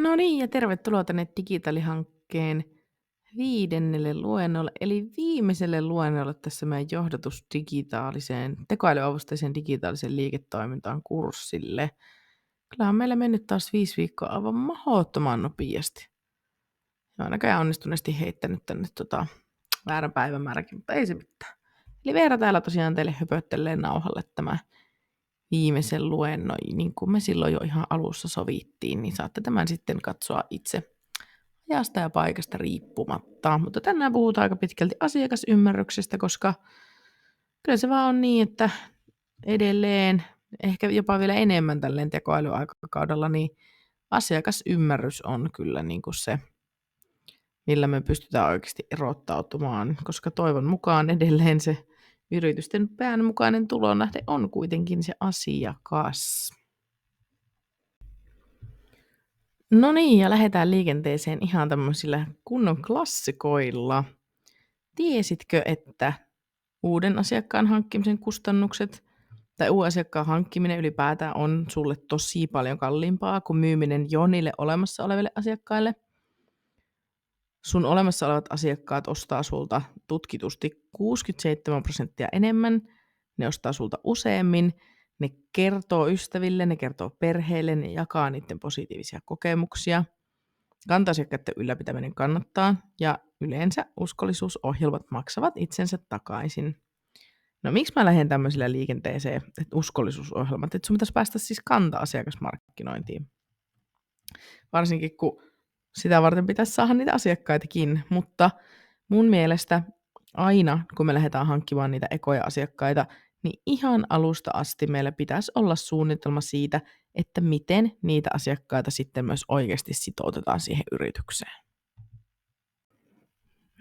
No niin, ja tervetuloa tänne Digitaalihankkeen 5. luennolle, eli viimeiselle luennolle tässä meidän johdatus digitaaliseen, tekoälyavusteiseen digitaaliseen liiketoimintaan kurssille. Kyllä on meillä mennyt taas 5 viikkoa aivan mahdottoman nopeasti. Ja on näköjään onnistuneesti heittänyt tänne väärän päivämääräkin, mutta ei se mitään. Eli Veera täällä tosiaan teille höpöttelee nauhalle tämä viimeisen luennon, niin kuin me silloin jo ihan alussa sovittiin, niin saatte tämän sitten katsoa itse ajasta ja paikasta riippumatta. Mutta tänään puhutaan aika pitkälti asiakasymmärryksestä, koska kyllä se vaan on niin, että edelleen, ehkä jopa vielä enemmän tälleen tekoälyaikakaudella, niin asiakasymmärrys on kyllä niin kuin se, millä me pystytään oikeasti erottautumaan, koska toivon mukaan edelleen se yritysten päänmukainen tulonlähde on kuitenkin se asiakas. No niin, ja lähdetään liikenteeseen ihan tämmöisillä kunnon klassikoilla. Tiesitkö, että uuden asiakkaan hankkimisen kustannukset tai uuden asiakkaan hankkiminen ylipäätään on sulle tosi paljon kalliimpaa kuin myyminen jo niille olemassa oleville asiakkaille? Sun olemassa olevat asiakkaat ostaa sulta tutkitusti 67% enemmän, ne ostaa sulta useammin, ne kertoo ystäville, ne kertoo perheille, ne jakaa niiden positiivisia kokemuksia. Kanta-asiakkaiden ylläpitäminen kannattaa ja yleensä uskollisuusohjelmat maksavat itsensä takaisin. No miksi mä lähden tämmöisellä liikenteeseen, että uskollisuusohjelmat, että sun pitäisi päästä siis kanta-asiakasmarkkinointiin. Varsinkin kun sitä varten pitäisi saada niitä asiakkaitakin, mutta mun mielestä aina kun me lähdetään hankkimaan niitä ekoja asiakkaita, niin ihan alusta asti meillä pitäisi olla suunnitelma siitä, että miten niitä asiakkaita sitten myös oikeasti sitoutetaan siihen yritykseen.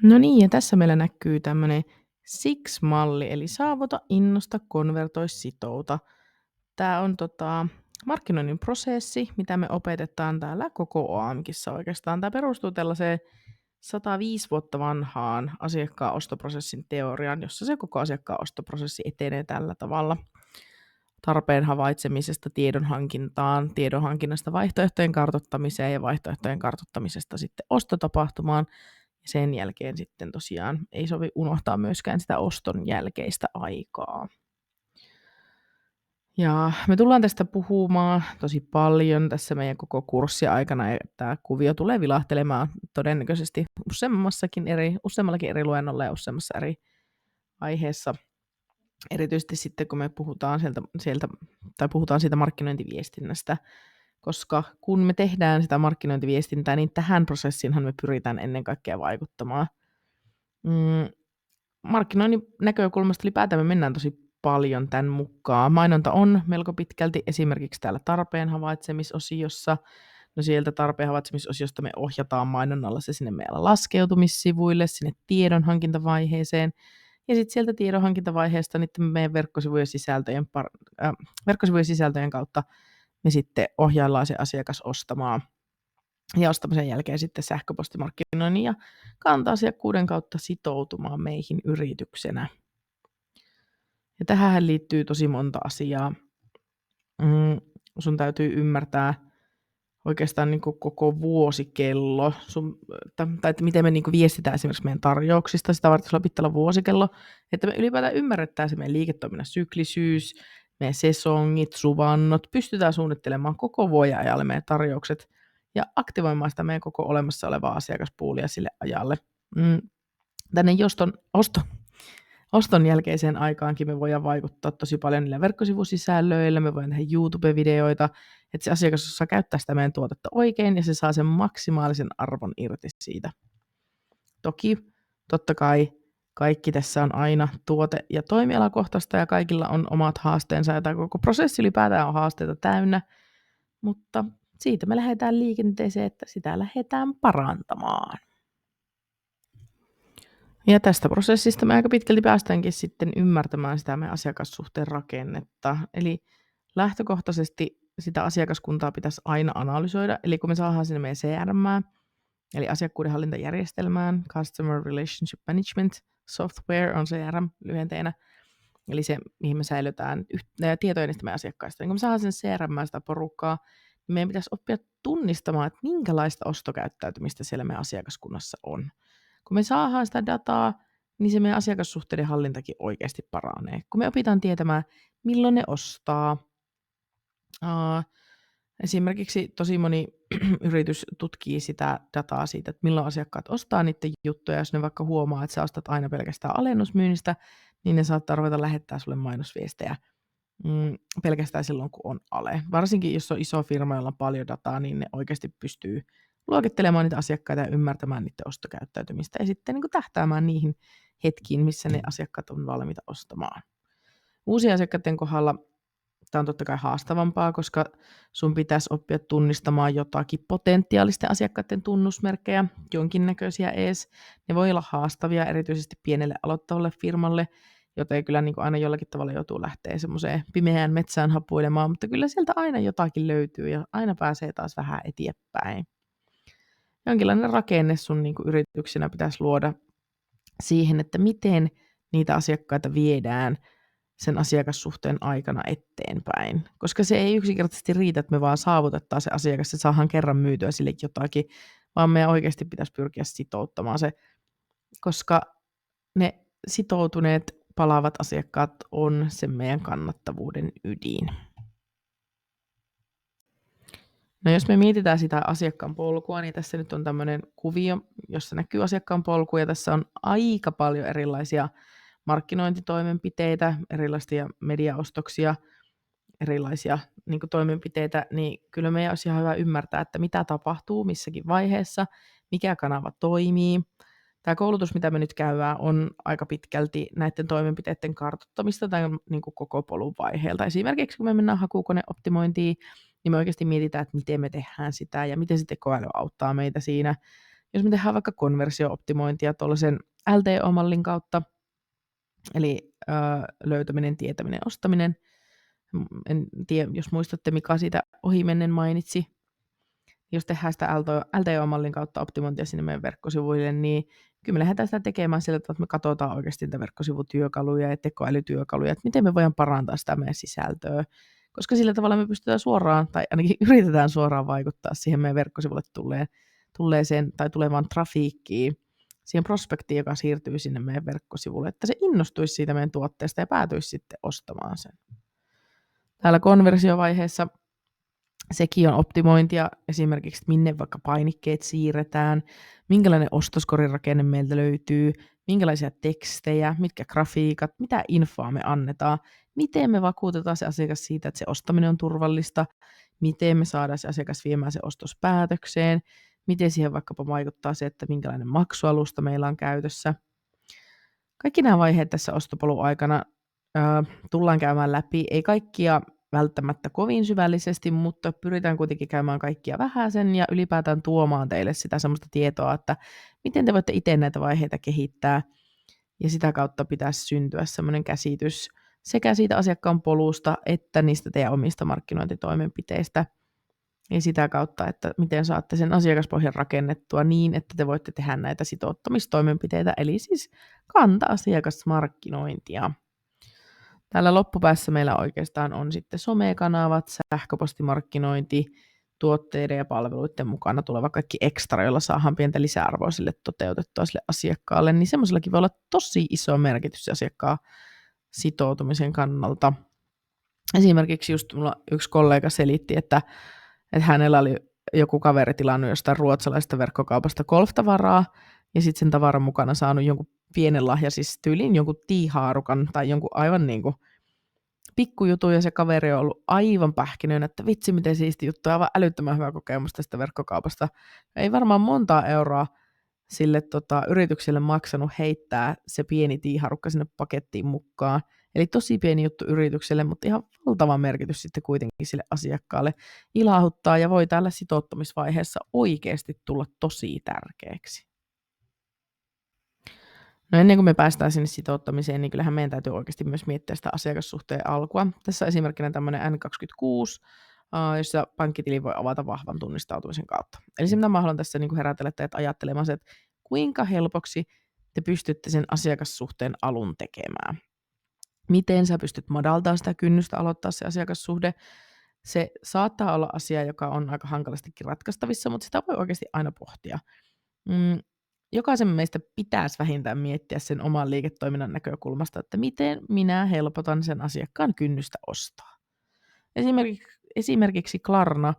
No niin, ja tässä meillä näkyy tämmöinen SIX-malli, eli saavuta, innosta, konvertoi, sitouta. Tämä on markkinoinnin prosessi, mitä me opetetaan täällä koko OAMKissa oikeastaan. Tämä perustuu tällaiseen 105 vuotta vanhaan asiakkaan ostoprosessin teoriaan, jossa se koko asiakkaan ostoprosessi etenee tällä tavalla. Tarpeen havaitsemisesta tiedonhankintaan, tiedonhankinnasta vaihtoehtojen kartoittamiseen ja vaihtoehtojen kartoittamisesta sitten ostotapahtumaan. Ja sen jälkeen sitten tosiaan ei sovi unohtaa myöskään sitä oston jälkeistä aikaa. Ja me tullaan tästä puhumaan tosi paljon tässä meidän koko kurssin aikana, ja tämä kuvio tulee vilahtelemaan todennäköisesti useammallakin eri luennolla ja useammassa eri aiheessa. Erityisesti sitten, kun me puhutaan puhutaan siitä markkinointiviestinnästä, koska kun me tehdään sitä markkinointiviestintää, niin tähän prosessiinhan me pyritään ennen kaikkea vaikuttamaan. Markkinoinnin näkökulmasta ylipäätään me mennään tosi paljon tämän mukaan. Mainonta on melko pitkälti esimerkiksi täällä tarpeen havaitsemisosiossa. No sieltä tarpeen havaitsemisosiosta me ohjataan mainonnalla se sinne meidän laskeutumissivuille, sinne tiedonhankintavaiheeseen. Ja sitten sieltä tiedonhankintavaiheesta niiden meidän verkkosivujen sisältöjen kautta me sitten ohjaillaan se asiakas ostamaan. Ja ostamisen jälkeen sitten sähköpostimarkkinoinnin ja kanta-asiakkuuden kautta sitoutumaan meihin yrityksenä. Ja tähän liittyy tosi monta asiaa. Sun täytyy ymmärtää oikeastaan niin kuin koko vuosikello, tai että miten me niin kuin viestitään esimerkiksi meidän tarjouksista, sitä varten sulla pitää olla vuosikello, että me ylipäätään ymmärretään se meidän liiketoiminnan syklisyys, meidän sesongit, suvannot, pystytään suunnittelemaan koko vuoden ajalle meidän tarjoukset ja aktivoimaan sitä meidän koko olemassa olevaa asiakaspuulia sille ajalle. Tänne oston jälkeiseen aikaankin me voidaan vaikuttaa tosi paljon niillä verkkosivusisällöillä, me voidaan tehdä YouTube-videoita, että se asiakas osaa käyttää sitä meidän tuotetta oikein ja se saa sen maksimaalisen arvon irti siitä. Toki, totta kai, kaikki tässä on aina tuote- ja toimialakohtaista ja kaikilla on omat haasteensa ja tämä koko prosessi ylipäätään on haasteita täynnä, mutta siitä me lähdetään liikenteeseen, että sitä lähdetään parantamaan. Ja tästä prosessista me aika pitkälti päästäänkin sitten ymmärtämään sitä meidän asiakassuhteen rakennetta. Eli lähtökohtaisesti sitä asiakaskuntaa pitäisi aina analysoida. Eli kun me saadaan sinne meidän CRM, eli asiakkuudenhallintajärjestelmään, Customer Relationship Management Software on CRM lyhenteenä, eli se, mihin me säilytään tietoja niistä meidän asiakkaista. Niin kun me saadaan sen CRM sitä porukkaa, Meidän pitäisi oppia tunnistamaan, että minkälaista ostokäyttäytymistä siellä meidän asiakaskunnassa on. Kun me saadaan sitä dataa, niin se meidän asiakassuhteiden hallintakin oikeasti paranee. Kun me opitaan tietämään, milloin ne ostaa. Esimerkiksi tosi moni yritys tutkii sitä dataa siitä, että milloin asiakkaat ostaa niiden juttuja. Jos ne vaikka huomaa, että sä ostat aina pelkästään alennusmyynnistä, niin ne saattaa ruveta lähettää sulle mainosviestejä pelkästään silloin, kun on ale. Varsinkin, jos on iso firma, jolla on paljon dataa, niin ne oikeasti pystyy luokittelemaan niitä asiakkaita ja ymmärtämään niiden ostokäyttäytymistä ja sitten niin kuin tähtäämään niihin hetkiin, missä ne asiakkaat on valmiita ostamaan. Uusien asiakkaiden kohdalla tämä on totta kai haastavampaa, koska sun pitäisi oppia tunnistamaan jotakin potentiaalisten asiakkaiden tunnusmerkkejä, jonkinnäköisiä ees. Ne voi olla haastavia erityisesti pienelle aloittavalle firmalle, joten kyllä niin kuin aina jollakin tavalla joutuu lähteä semmoiseen pimeään metsään hapuilemaan, mutta kyllä sieltä aina jotakin löytyy ja aina pääsee taas vähän eteenpäin. Jonkinlainen rakenne sun niin kuin yrityksenä pitäisi luoda siihen, että miten niitä asiakkaita viedään sen asiakassuhteen aikana eteenpäin. Koska se ei yksinkertaisesti riitä, että me vaan saavutetaan se asiakas ja saadaan kerran myytyä sille jotakin, vaan meidän oikeasti pitäisi pyrkiä sitouttamaan se, koska ne sitoutuneet palaavat asiakkaat on sen meidän kannattavuuden ydin. No jos me mietitään sitä asiakkaan polkua, niin tässä nyt on tämmöinen kuvio, jossa näkyy asiakkaan polku, ja tässä on aika paljon erilaisia markkinointitoimenpiteitä, erilaisia mediaostoksia, erilaisia niin kuin toimenpiteitä, niin kyllä meidän olisi ihan hyvä ymmärtää, että mitä tapahtuu missäkin vaiheessa, mikä kanava toimii. Tämä koulutus, mitä me nyt käydään, on aika pitkälti näiden toimenpiteiden kartoittamista tai niin kuin koko polun vaiheelta. Esimerkiksi kun me mennään hakukoneoptimointiin, niin me oikeasti mietitään, että miten me tehdään sitä ja miten sitten tekoäly auttaa meitä siinä. Jos me tehdään vaikka konversio-optimointia tuollaisen LTO-mallin kautta, eli löytäminen, tietäminen, ostaminen. En tiedä, jos muistatte, Mika siitä ohimennen mainitsi. Jos tehdään sitä LTO-mallin kautta optimointia sinne meidän verkkosivuille, niin kyllä me lähdetään sitä tekemään sillä tavalla, että me katsotaan oikeasti niitä verkkosivutyökaluja ja tekoälytyökaluja, että miten me voidaan parantaa sitä meidän sisältöä. Koska sillä tavalla me pystytään suoraan, tai ainakin yritetään suoraan vaikuttaa siihen meidän verkkosivulle tulleeseen tai tulevaan trafiikkiin, siihen prospektiin, joka siirtyy sinne meidän verkkosivulle, että se innostuisi siitä meidän tuotteesta ja päätyisi sitten ostamaan sen. Täällä konversiovaiheessa sekin on optimointia, esimerkiksi minne vaikka painikkeet siirretään, minkälainen ostoskorirakenne meiltä löytyy, minkälaisia tekstejä, mitkä grafiikat, mitä infoa me annetaan, miten me vakuutetaan se asiakas siitä, että se ostaminen on turvallista, miten me saadaan se asiakas viemään se ostospäätökseen, miten siihen vaikkapa vaikuttaa se, että minkälainen maksualusta meillä on käytössä. Kaikki nämä vaiheet tässä ostopolun aikana tullaan käymään läpi, ei kaikkia välttämättä kovin syvällisesti, mutta pyritään kuitenkin käymään kaikkia vähäsen ja ylipäätään tuomaan teille sitä semmoista tietoa, että miten te voitte itse näitä vaiheita kehittää ja sitä kautta pitäisi syntyä semmoinen käsitys sekä siitä asiakkaan polusta että niistä teidän omista markkinointitoimenpiteistä ja sitä kautta, että miten saatte sen asiakaspohjan rakennettua niin, että te voitte tehdä näitä sitouttamistoimenpiteitä, eli siis kanta-asiakasmarkkinointia. Täällä loppupäässä meillä oikeastaan on sitten somekanavat, sähköpostimarkkinointi, tuotteiden ja palveluiden mukana tuleva kaikki ekstra, jolla saadaan pientä lisäarvoa sille toteutettua sille asiakkaalle, niin semmoisellakin voi olla tosi iso merkitys asiakkaan sitoutumisen kannalta. Esimerkiksi just mulla yksi kollega selitti, että hänellä oli joku kaveri tilannut jostain ruotsalaisesta verkkokaupasta golftavaraa, ja sitten sen tavaran mukana saanut jonkun pienen lahja, siis tyyliin jonkun tiihaarukan tai jonkun aivan niin kuin pikkujutun, ja se kaveri on ollut aivan pähkinöinen, että vitsi miten siisti juttu, aivan älyttömän hyvä kokemus tästä verkkokaupasta. Ei varmaan montaa euroa sille yritykselle maksanut heittää se pieni tiiharukka sinne pakettiin mukaan. Eli tosi pieni juttu yritykselle, mutta ihan valtava merkitys sitten kuitenkin sille asiakkaalle. Ilahduttaa ja voi täällä sitouttamisvaiheessa oikeasti tulla tosi tärkeäksi. No ennen kuin me päästään sinne sitouttamiseen, niin kyllähän meidän täytyy oikeasti myös miettiä sitä asiakassuhteen alkua. Tässä on esimerkkinä tämmöinen N26, jossa pankkitili voi avata vahvan tunnistautumisen kautta. Eli se, mitä mä haluan tässä niin herätellä teidät ajattelemaan, että kuinka helpoksi te pystytte sen asiakassuhteen alun tekemään. Miten sä pystyt madaltamaan sitä kynnystä aloittaa se asiakassuhde. Se saattaa olla asia, joka on aika hankalastikin ratkaistavissa, mutta sitä voi oikeasti aina pohtia. Jokaisen meistä pitäisi vähintään miettiä sen oman liiketoiminnan näkökulmasta, että miten minä helpotan sen asiakkaan kynnystä ostaa. Esimerkiksi Klarna,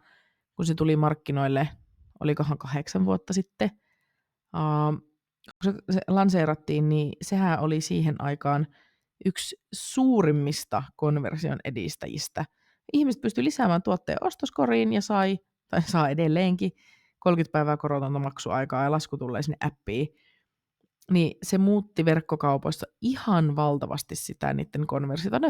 kun se tuli markkinoille, olikohan 8 vuotta sitten, kun se lanseerattiin, niin sehän oli siihen aikaan yksi suurimmista konversion edistäjistä. Ihmiset pystyivät lisäämään tuotteen ostoskoriin ja saa edelleenkin 30 päivää korotonta maksuaikaa ja lasku tulee sinne appiin. Niin se muutti verkkokaupoissa ihan valtavasti sitä niiden konversiota. Ne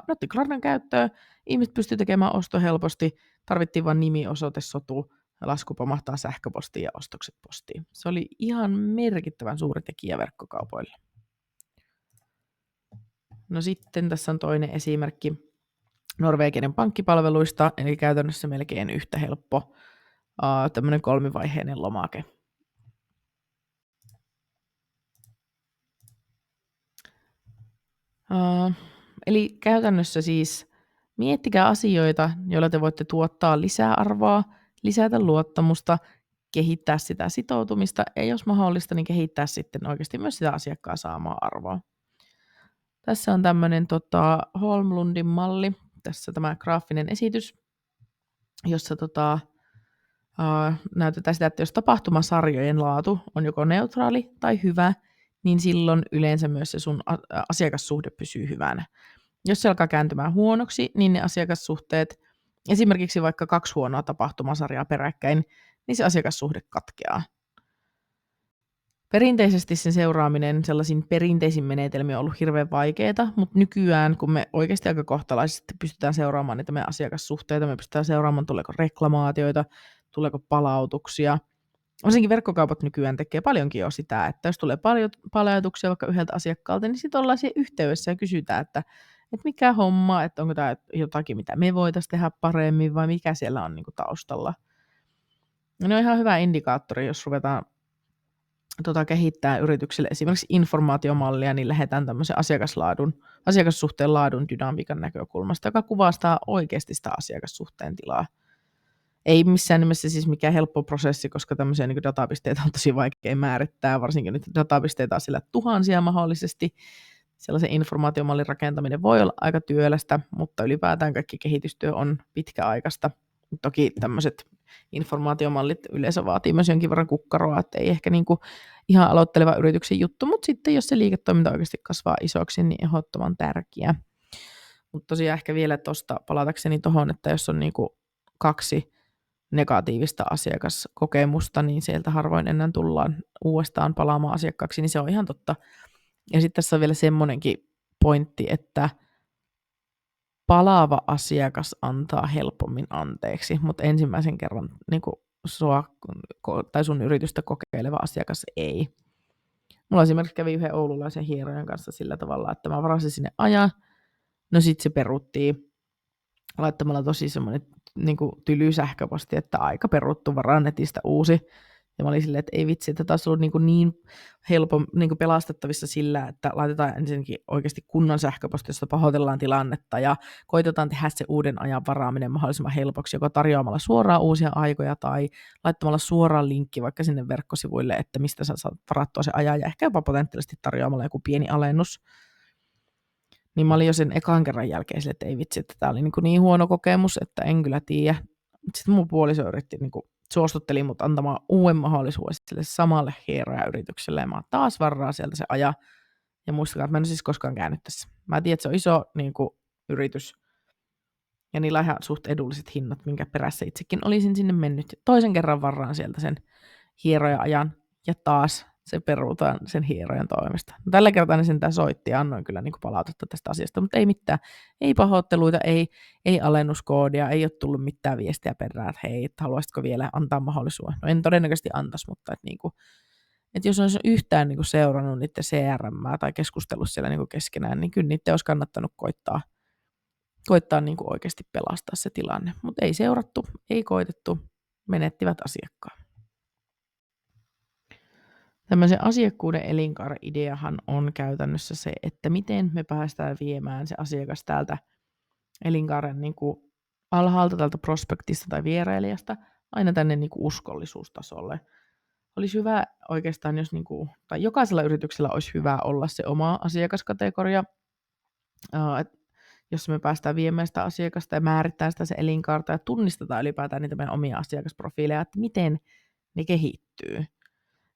otti Klarnan käyttöön, ihmiset pystyivät tekemään osto helposti, tarvittiin vain nimi, osoite, sotu, lasku pamahtaa sähköpostiin ja ostokset postiin. Se oli ihan merkittävän suuri tekijä verkkokaupoille. No sitten tässä on toinen esimerkki Norwegian pankkipalveluista, eli käytännössä melkein yhtä helppo tämmöinen 3-vaiheinen lomake. Eli käytännössä siis miettikää asioita, joilla te voitte tuottaa lisää arvoa, lisätä luottamusta, kehittää sitä sitoutumista ja jos mahdollista, niin kehittää sitten oikeasti myös sitä asiakkaan saamaa arvoa. Tässä on tämmöinen Holmlundin malli, tässä tämä graafinen esitys, jossa näytetään sitä, että jos tapahtumasarjojen laatu on joko neutraali tai hyvä, niin silloin yleensä myös se sun asiakassuhde pysyy hyvänä. Jos se alkaa kääntymään huonoksi, niin ne asiakassuhteet, esimerkiksi vaikka 2 huonoa tapahtumasarjaa peräkkäin, niin se asiakassuhde katkeaa. Perinteisesti sen seuraaminen sellaisin perinteisin menetelmin on ollut hirveän vaikeaa, mutta nykyään, kun me oikeasti aika kohtalaisesti pystytään seuraamaan niitä meidän asiakassuhteita, me pystytään seuraamaan, tuleeko reklamaatioita, tuleeko palautuksia. Varsinkin verkkokaupat nykyään tekee paljonkin jo sitä, että jos tulee paljon palautuksia vaikka yhdeltä asiakkaalta, niin sitten ollaan siellä yhteydessä ja kysytään, että mikä homma, että onko tämä jotakin, mitä me voitaisiin tehdä paremmin vai mikä siellä on niin kuin taustalla. Ja ne on ihan hyvä indikaattori, jos ruvetaan kehittää yrityksille esimerkiksi informaatiomallia, niin lähdetään tämmöisen asiakassuhteen laadun dynamiikan näkökulmasta, joka kuvastaa oikeasti sitä asiakassuhteen tilaa. Ei missään nimessä siis mikään helppo prosessi, koska tämmöisiä niin datapisteitä on tosi vaikea määrittää, varsinkin nyt datapisteitä on siellä tuhansia mahdollisesti. Sellaisen informaatiomallin rakentaminen voi olla aika työlästä, mutta ylipäätään kaikki kehitystyö on pitkäaikaista. Toki tämmöiset informaatiomallit yleensä vaatii myös jonkin verran kukkaroa, että ei ehkä niin kuin ihan aloitteleva yrityksen juttu, mutta sitten jos se liiketoiminta oikeasti kasvaa isoksi, niin ehdottoman tärkeä. Mutta tosiaan ehkä vielä tuosta palatakseni tuohon, että jos on niin kuin 2 negatiivista asiakaskokemusta, niin sieltä harvoin enää tullaan uudestaan palaamaan asiakkaaksi, niin se on ihan totta. Ja sitten tässä on vielä semmoinenkin pointti, että palaava asiakas antaa helpommin anteeksi, mutta ensimmäisen kerran niin sua tai sun yritystä kokeileva asiakas ei. Mulla esimerkiksi kävi yhden oululaisen hierojan kanssa sillä tavalla, että mä varasin sinne ajan, no sitten se peruttiin laittamalla tosi semmoinen niin tyly sähköposti, että aika peruttu, varaan netistä uusi. Ja mä olin silleen, että ei vitsi, että taas ollut niin helpon niin pelastettavissa sillä, että laitetaan ensinnäkin oikeasti kunnon sähköposti, josta pahoitellaan tilannetta ja koitetaan tehdä se uuden ajan varaaminen mahdollisimman helpoksi, joko tarjoamalla suoraan uusia aikoja tai laittamalla suoraan linkki vaikka sinne verkkosivuille, että mistä sä saat varattua se ajan ja ehkä jopa potentiaalisesti tarjoamalla joku pieni alennus. Niin mä olin jo sen ekan kerran jälkeen sille, että ei vitsi, että tää oli niin huono kokemus, että en kyllä tiedä. Sitten mun puoliso yritti, suostutteli mut antamaan uuden mahdollisuuden sille samalle hierojayritykselle. Ja mä taas varraa sieltä se aja. Ja muistakaa, että mä en ole siis koskaan käynyt tässä. Mä tiedän, että se on iso yritys. Ja niillä on ihan suht edulliset hinnat, minkä perässä itsekin olisin sinne mennyt. Toisen kerran varraan sieltä sen hieroja-ajan. Ja taas se peruutaan sen hierojan toimesta. No, tällä kertaa ne sentään soitti ja annoin kyllä palautetta tästä asiasta, mutta ei mitään. Ei pahoitteluita, ei alennuskoodia, ei ole tullut mitään viestiä perään, että hei, että haluaisitko vielä antaa mahdollisuuden. No en todennäköisesti antaisi, mutta että jos on yhtään seurannut niiden CRM tai keskustellut siellä keskenään, niin kyllä niiden olisi kannattanut koittaa oikeasti pelastaa se tilanne. Mutta ei seurattu, ei koitettu, menettivät asiakkaan. Tämmöisen asiakkuuden elinkaaren ideahan on käytännössä se, että miten me päästään viemään se asiakas täältä elinkaaren alhaalta tältä prospektista tai vierailijasta aina tänne niin kuin uskollisuustasolle. Olisi hyvä oikeastaan, jos niin kuin, tai jokaisella yrityksellä olisi hyvä olla se oma asiakaskategoria, jos me päästään viemään sitä asiakasta ja määrittää sitä se elinkaarta ja tunnistetaan ylipäätään niitä meidän omia asiakasprofiileja, että miten ne kehittyy.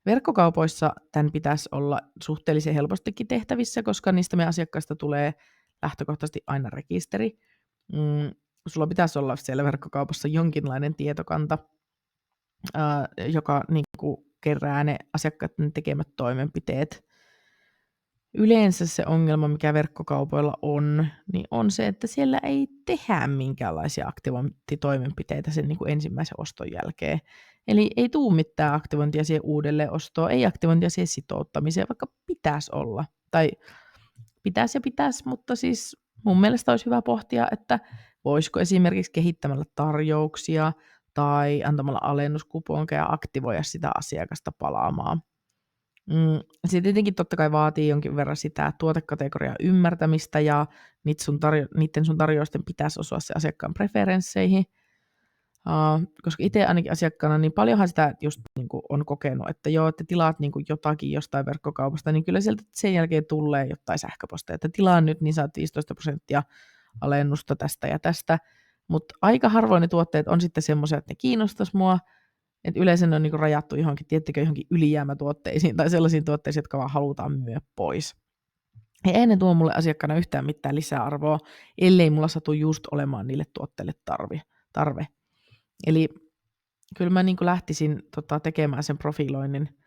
Verkkokaupoissa tämän pitäisi olla suhteellisen helpostikin tehtävissä, koska niistä meidän asiakkaista tulee lähtökohtaisesti aina rekisteri. Sulla pitäisi olla siellä verkkokaupassa jonkinlainen tietokanta, joka niin kuin kerää ne asiakkaiden tekemät toimenpiteet. Yleensä se ongelma, mikä verkkokaupoilla on, niin on se, että siellä ei tehdä minkäänlaisia aktivointitoimenpiteitä sen niin kuin ensimmäisen oston jälkeen. Eli ei tule mitään aktivointia siihen uudelleen ostoon, ei aktivointia siihen sitouttamiseen, vaikka pitäisi olla. Tai pitäisi, mutta siis mun mielestä olisi hyvä pohtia, että voisiko esimerkiksi kehittämällä tarjouksia tai antamalla alennuskuponkeja aktivoida sitä asiakasta palaamaan. Se tietenkin totta kai vaatii jonkin verran sitä tuotekategorian ymmärtämistä ja niiden sun tarjousten pitäisi osua se asiakkaan preferensseihin. Koska itse ainakin asiakkaana, niin paljonhan sitä just niin kuin on kokenut, että joo, että tilaat niin kuin jotakin jostain verkkokaupasta, niin kyllä sieltä sen jälkeen tulee jotain sähköposteja, että tilaan nyt, niin saat 15% alennusta tästä ja tästä. Mutta aika harvoin ne tuotteet on sitten semmoisia, että ne kiinnostaisi mua, että yleensä ne on niinku rajattu johonkin ylijäämätuotteisiin tai sellaisiin tuotteisiin, jotka vaan halutaan myyä pois. Ja ei ne tuo mulle asiakkaana yhtään mitään lisäarvoa, ellei mulla satu just olemaan niille tuotteille tarve. Eli kyllä mä niinku lähtisin tekemään sen profiloinnin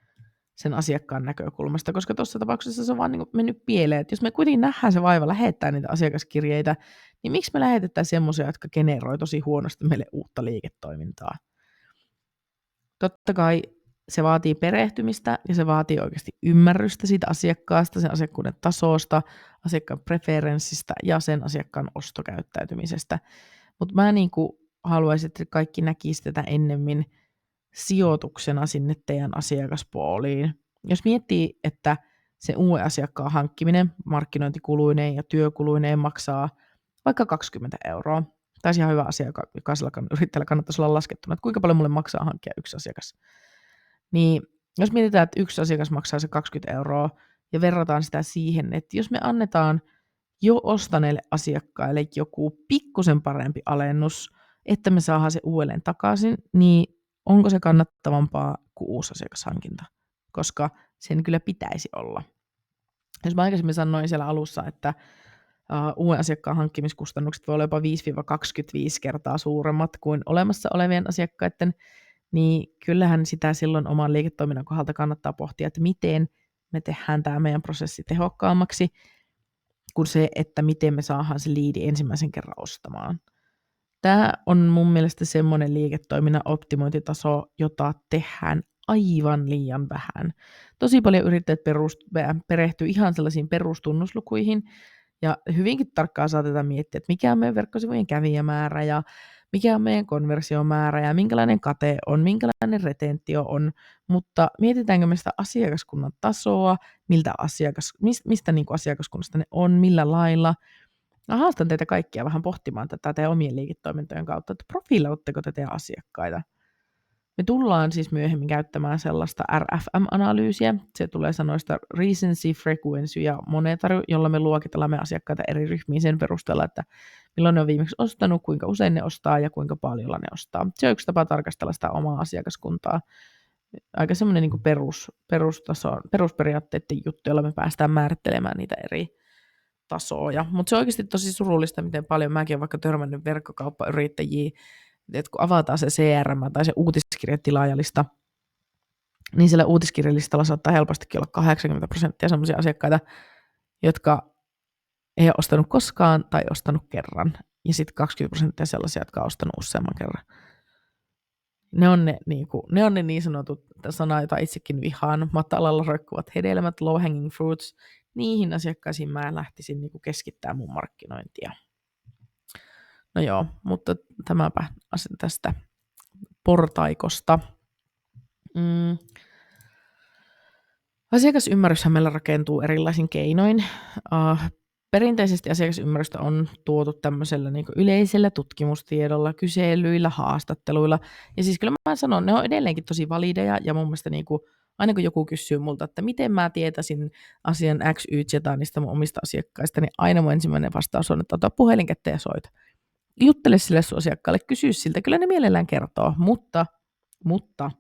sen asiakkaan näkökulmasta, koska tuossa tapauksessa se on vaan niinku mennyt pieleen. Et jos me kuitenkin nähdään se vaiva lähettää niitä asiakaskirjeitä, niin miksi me lähetetään semmoisia, jotka generoi tosi huonosti meille uutta liiketoimintaa? Totta kai se vaatii perehtymistä ja se vaatii oikeasti ymmärrystä siitä asiakkaasta, sen asiakkuuden tasosta, asiakkaan preferenssistä ja sen asiakkaan ostokäyttäytymisestä. Mutta mä niinku haluaisin, että kaikki näkisivät tätä ennemmin sijoituksena sinne teidän asiakaspooliin. Jos miettii, että se uuden asiakkaan hankkiminen markkinointikuluineen ja työkuluineen maksaa vaikka 20 €, taisi ihan hyvä asia, jokaisella yrittäjällä kannattaisi olla laskettuna, että kuinka paljon mulle maksaa hankkia yksi asiakas. Niin jos mietitään, että yksi asiakas maksaa se 20 € ja verrataan sitä siihen, että jos me annetaan jo ostaneille asiakkaille joku pikkusen parempi alennus, että me saadaan se uudelleen takaisin, niin onko se kannattavampaa kuin uusi asiakashankinta? Koska sen kyllä pitäisi olla. Jos mä aikaisemmin sanoin siellä alussa, että uuden asiakkaan hankkimiskustannukset voi olla jopa 5-25 kertaa suuremmat kuin olemassa olevien asiakkaiden, niin kyllähän sitä silloin oman liiketoiminnan kohdalta kannattaa pohtia, että miten me tehdään tämä meidän prosessi tehokkaammaksi kuin se, että miten me saadaan se liidi ensimmäisen kerran ostamaan. Tämä on mun mielestä semmoinen liiketoiminnan optimointitaso, jota tehdään aivan liian vähän. Tosi paljon yrittäjät perehtyy ihan sellaisiin perustunnuslukuihin, ja hyvinkin tarkkaan saatetaan miettiä, että mikä on meidän verkkosivujen kävijämäärä ja mikä on meidän konversiomäärä ja minkälainen kate on, minkälainen retentio on, mutta mietitäänkö me sitä asiakaskunnan tasoa, mistä niin kuin asiakaskunnasta ne on, millä lailla. Mä haastan teitä kaikkia vähän pohtimaan tätä teidän omien liiketoimintojen kautta, että profiloitteko te teidän asiakkaita. Me tullaan siis myöhemmin käyttämään sellaista RFM-analyysiä. Se tulee sanoista Recency, Frequency ja Monetary, jolla me luokitellaan me asiakkaita eri ryhmiin sen perusteella, että milloin ne on viimeksi ostanut, kuinka usein ne ostaa ja kuinka paljon ne ostaa. Se on yksi tapa tarkastella sitä omaa asiakaskuntaa. Aika semmoinen niin kuin perusperiaatteiden juttu, jolla me päästään määrittelemään niitä eri tasoja. Mutta se on oikeasti tosi surullista, miten paljon mäkin olen vaikka törmännyt verkkokauppayrittäjiä, että kun avataan se CRM tai se uutiskirjatilaajalista, niin siellä uutiskirjalistalla saattaa helpostikin olla 80% sellaisia asiakkaita, jotka ei ole ostanut koskaan tai ostanut kerran. Ja sitten 20% sellaisia, jotka on ostanut useamman kerran. Ne on ne niin sanotut sana, jota itsekin vihaan, matalalla roikkuvat hedelmät, low hanging fruits. Niihin asiakkaisiin mä lähtisin niin kuin keskittämään mun markkinointia. No joo, mutta tämäpä tästä portaikosta. Asiakasymmärryshän meillä rakentuu erilaisin keinoin. Perinteisesti asiakasymmärrystä on tuotu tämmöisellä niin yleisellä tutkimustiedolla, kyselyillä, haastatteluilla. Ja siis kyllä mä sanon, ne on edelleenkin tosi valideja ja mun mielestä niin kuin, aina kun joku kysyy multa, että miten mä tietäisin asian X, Y, Z niistä mun omista asiakkaista, niin aina mun ensimmäinen vastaus on, että ota puhelin kätteen ja soita. Juttele sille sun asiakkaalle, kysy siltä, kyllä ne mielellään kertoo, mutta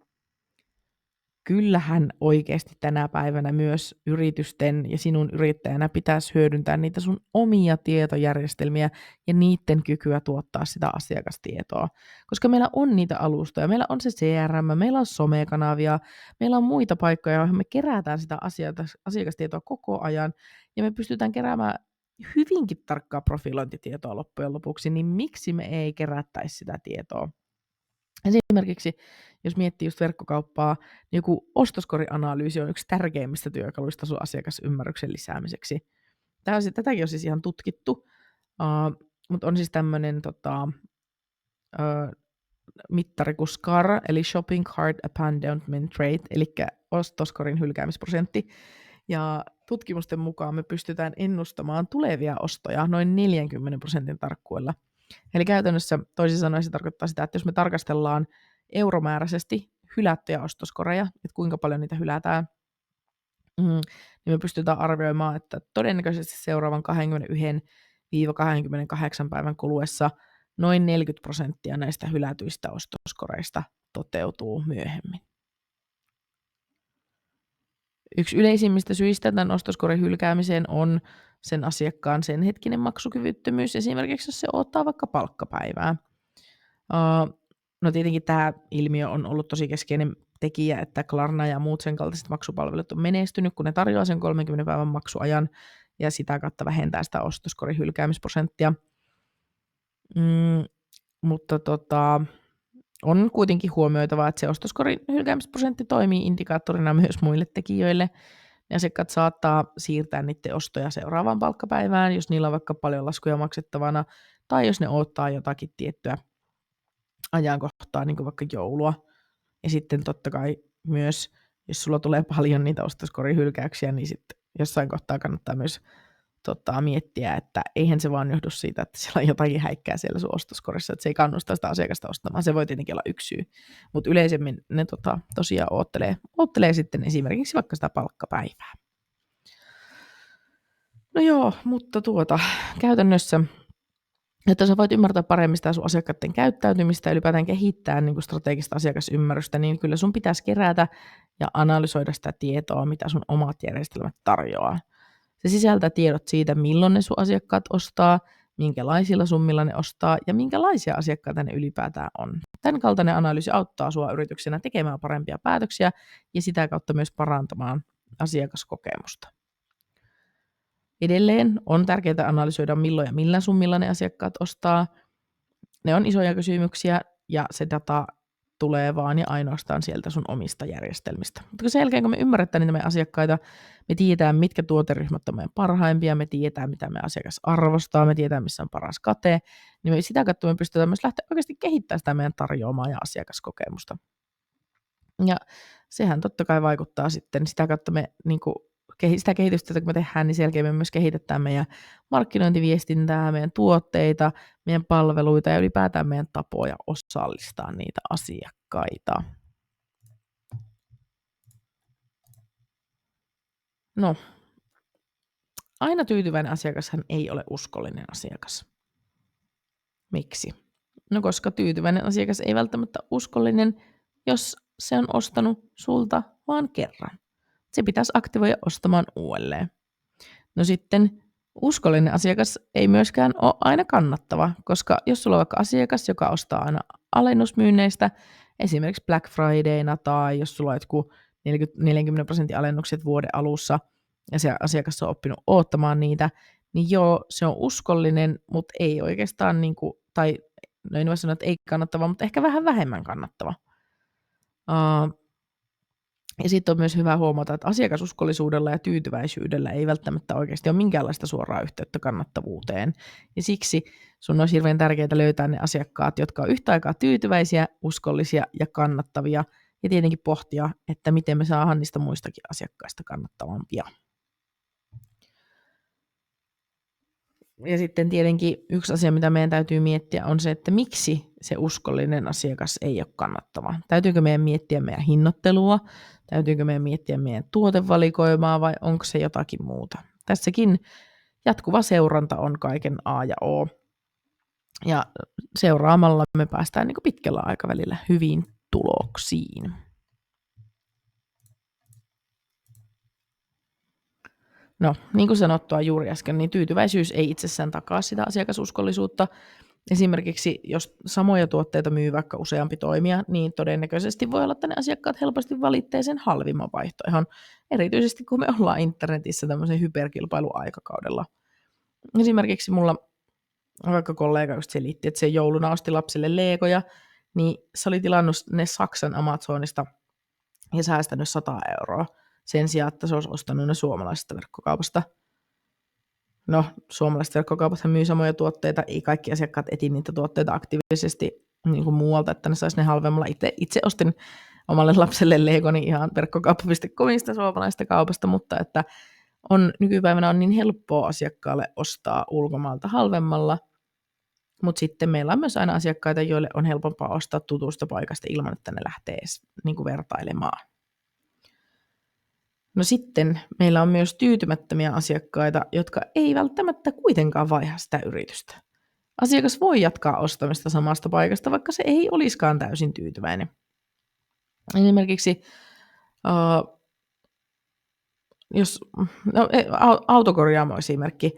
kyllähän oikeasti tänä päivänä myös yritysten ja sinun yrittäjänä pitäisi hyödyntää niitä sun omia tietojärjestelmiä ja niiden kykyä tuottaa sitä asiakastietoa. Koska meillä on niitä alustoja, meillä on se CRM, meillä on somekanavia, meillä on muita paikkoja, joihin me kerätään sitä asiakastietoa koko ajan ja me pystytään keräämään hyvinkin tarkkaa profilointitietoa loppujen lopuksi, niin miksi me ei kerättäisi sitä tietoa? Esimerkiksi, jos miettii just verkkokauppaa, niin joku ostoskorianalyysi on yksi tärkeimmistä työkaluista sun asiakasymmärryksen lisäämiseksi. Tätäkin on siis ihan tutkittu, mutta on siis tämmöinen mittari kuin SCAR, eli Shopping Cart Abandonment Rate, eli ostoskorin hylkäämisprosentti. Ja tutkimusten mukaan me pystytään ennustamaan tulevia ostoja noin 40% tarkkuudella. Eli käytännössä toisin sanoen se tarkoittaa sitä, että jos me tarkastellaan euromääräisesti hylättyjä ostoskoreja, että kuinka paljon niitä hylätään, niin me pystytään arvioimaan, että todennäköisesti seuraavan 21-28 päivän kuluessa noin 40% näistä hylätyistä ostoskoreista toteutuu myöhemmin. Yksi yleisimmistä syistä tämän ostoskorin hylkäämiseen on sen asiakkaan sen hetkinen maksukyvyttömyys, esimerkiksi jos se odottaa vaikka palkkapäivää. No tietenkin tämä ilmiö on ollut tosi keskeinen tekijä, että Klarna ja muut sen kaltaiset maksupalvelut on menestynyt, kun ne tarjoaa sen 30 päivän maksuajan ja sitä kautta vähentää sitä ostoskorin hylkäämisprosenttia. Mutta on kuitenkin huomioitava, että se ostoskorin hylkäämisprosentti toimii indikaattorina myös muille tekijöille. Ja asiakkaat saattaa siirtää niiden ostoja seuraavaan palkkapäivään, jos niillä on vaikka paljon laskuja maksettavana, tai jos ne odottaa jotakin tiettyä ajankohtaa, niin kuin vaikka joulua. Ja sitten totta kai myös, jos sulla tulee paljon niitä ostoskorin hylkäyksiä, niin sitten jossain kohtaa kannattaa myös miettiä, että eihän se vaan johdu siitä, että siellä on jotakin häikkää siellä sun ostoskorissa, että se ei kannusta sitä asiakasta ostamaan. Se voi tietenkin olla yksi syy, mutta yleisemmin ne tosiaan oottelee sitten esimerkiksi vaikka sitä palkkapäivää. No joo, mutta käytännössä, että sä voit ymmärtää paremmin sitä sun asiakkaiden käyttäytymistä ja ylipäätään kehittää niin kuin strategista asiakasymmärrystä, niin kyllä sun pitäisi kerätä ja analysoida sitä tietoa, mitä sun omat järjestelmät tarjoaa. Se sisältää tiedot siitä, milloin ne sun asiakkaat ostaa, minkälaisilla summilla ne ostaa ja minkälaisia asiakkaita ne ylipäätään on. Tämän kaltainen analyysi auttaa sua yrityksenä tekemään parempia päätöksiä ja sitä kautta myös parantamaan asiakaskokemusta. Edelleen on tärkeää analysoida, milloin ja millä summilla ne asiakkaat ostaa. Ne on isoja kysymyksiä ja se data tulee vaan ja ainoastaan sieltä sun omista järjestelmistä. Mutta sen jälkeen, kun me ymmärretään niitä meidän asiakkaita, me tiedetään, mitkä tuoteryhmät on meidän parhaimpia, me tiedetään, mitä meidän asiakas arvostaa, me tiedetään, missä on paras kate, niin me sitä kautta me pystytään myös lähteä oikeasti kehittämään sitä meidän tarjoamaa ja asiakaskokemusta. Ja sehän totta kai vaikuttaa sitten sitä kautta me sitä kehitystä, kun me tehdään, niin sen jälkeen me myös kehitetään meidän markkinointiviestintää, meidän tuotteita, meidän palveluita ja ylipäätään meidän tapoja osallistaa niitä asiakkaita. No, aina tyytyväinen asiakashan ei ole uskollinen asiakas. Miksi? No koska tyytyväinen asiakas ei välttämättä uskollinen, jos se on ostanut sulta vaan kerran. Se pitäisi aktivoida ostamaan uudelleen. No sitten uskollinen asiakas ei myöskään ole aina kannattava, koska jos sulla on vaikka asiakas, joka ostaa aina alennusmyynneistä, esimerkiksi Black Fridayna tai jos sulla on jotkut 40% alennukset vuoden alussa ja se asiakas on oppinut odottamaan niitä, niin joo, se on uskollinen, mutta ei oikeastaan, tai no en voi sanoa, että ei kannattava, mutta ehkä vähän vähemmän kannattava. Ja sitten on myös hyvä huomata, että asiakasuskollisuudella ja tyytyväisyydellä ei välttämättä oikeasti ole minkäänlaista suoraa yhteyttä kannattavuuteen. Ja siksi sun olisi hirveän tärkeää löytää ne asiakkaat, jotka on yhtä aikaa tyytyväisiä, uskollisia ja kannattavia. Ja tietenkin pohtia, että miten me saadaan niistä muistakin asiakkaista kannattavampia. Ja sitten tietenkin yksi asia, mitä meidän täytyy miettiä, on se, että miksi se uskollinen asiakas ei ole kannattava. Täytyykö meidän miettiä meidän hinnoittelua, täytyykö meidän miettiä meidän tuotevalikoimaa vai onko se jotakin muuta. Tässäkin jatkuva seuranta on kaiken A ja O. Ja seuraamalla me päästään niin kuin pitkällä aikavälillä hyviin tuloksiin. No, niin kuin sanottua juuri äsken, niin tyytyväisyys ei itsessään takaa sitä asiakasuskollisuutta. Esimerkiksi jos samoja tuotteita myy vaikka useampi toimija, niin todennäköisesti voi olla, että ne asiakkaat helposti valitsee sen halvimman vaihtoehdon, erityisesti kun me ollaan internetissä tämmöisen hyperkilpailuaikakaudella. Esimerkiksi mulla vaikka kollega just selitti, että se jouluna osti lapselle legoja, niin se oli tilannut ne Saksan Amazonista ja säästänyt 100 euroa sen sijaan, että se olisi ostanut ne suomalaisesta verkkokaupasta. No, suomalaiset verkkokaupat myy samoja tuotteita, ei kaikki asiakkaat eti niitä tuotteita aktiivisesti niin kuin muualta, että ne saisi ne halvemmalla. Itse ostin omalle lapselle Legoni ihan verkkokauppa.comista suomalaisesta kaupasta, mutta että nykypäivänä on niin helppoa asiakkaalle ostaa ulkomaalta halvemmalla, mutta sitten meillä on myös aina asiakkaita, joille on helpompaa ostaa tutusta paikasta ilman, että ne lähtee edes niin kuin vertailemaan. No sitten meillä on myös tyytymättömiä asiakkaita, jotka ei välttämättä kuitenkaan vaiha sitä yritystä. Asiakas voi jatkaa ostamista samasta paikasta, vaikka se ei olisikaan täysin tyytyväinen. Esimerkiksi jos autokorjaamo esimerkki,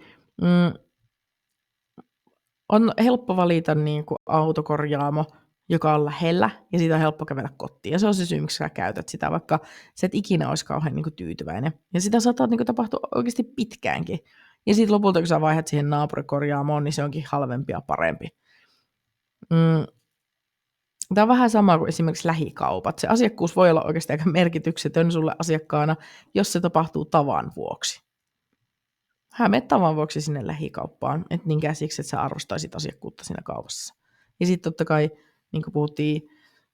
on helppo valita niin kuin autokorjaamo, joka on lähellä, ja siitä on helppo kävellä kotiin. Ja se on se syy, miksi sä käytät sitä, vaikka sä et ikinä olisi kauhean niin kuin tyytyväinen. Ja sitä saattaa niin kuin tapahtua oikeasti pitkäänkin. Ja sitten lopulta, kun sä vaihdat siihen naapurikorjaamoon, niin se onkin halvempi ja parempi. Tämä on vähän sama kuin esimerkiksi lähikaupat. Se asiakkuus voi olla oikeasti aika merkityksetön sulle asiakkaana, jos se tapahtuu tavan vuoksi. Menet tavan vuoksi sinne lähikauppaan, et niinkään siksi, että sä arvostaisit asiakkuutta siinä kaupassa. Ja sitten totta kai, niin kuin puhuttiin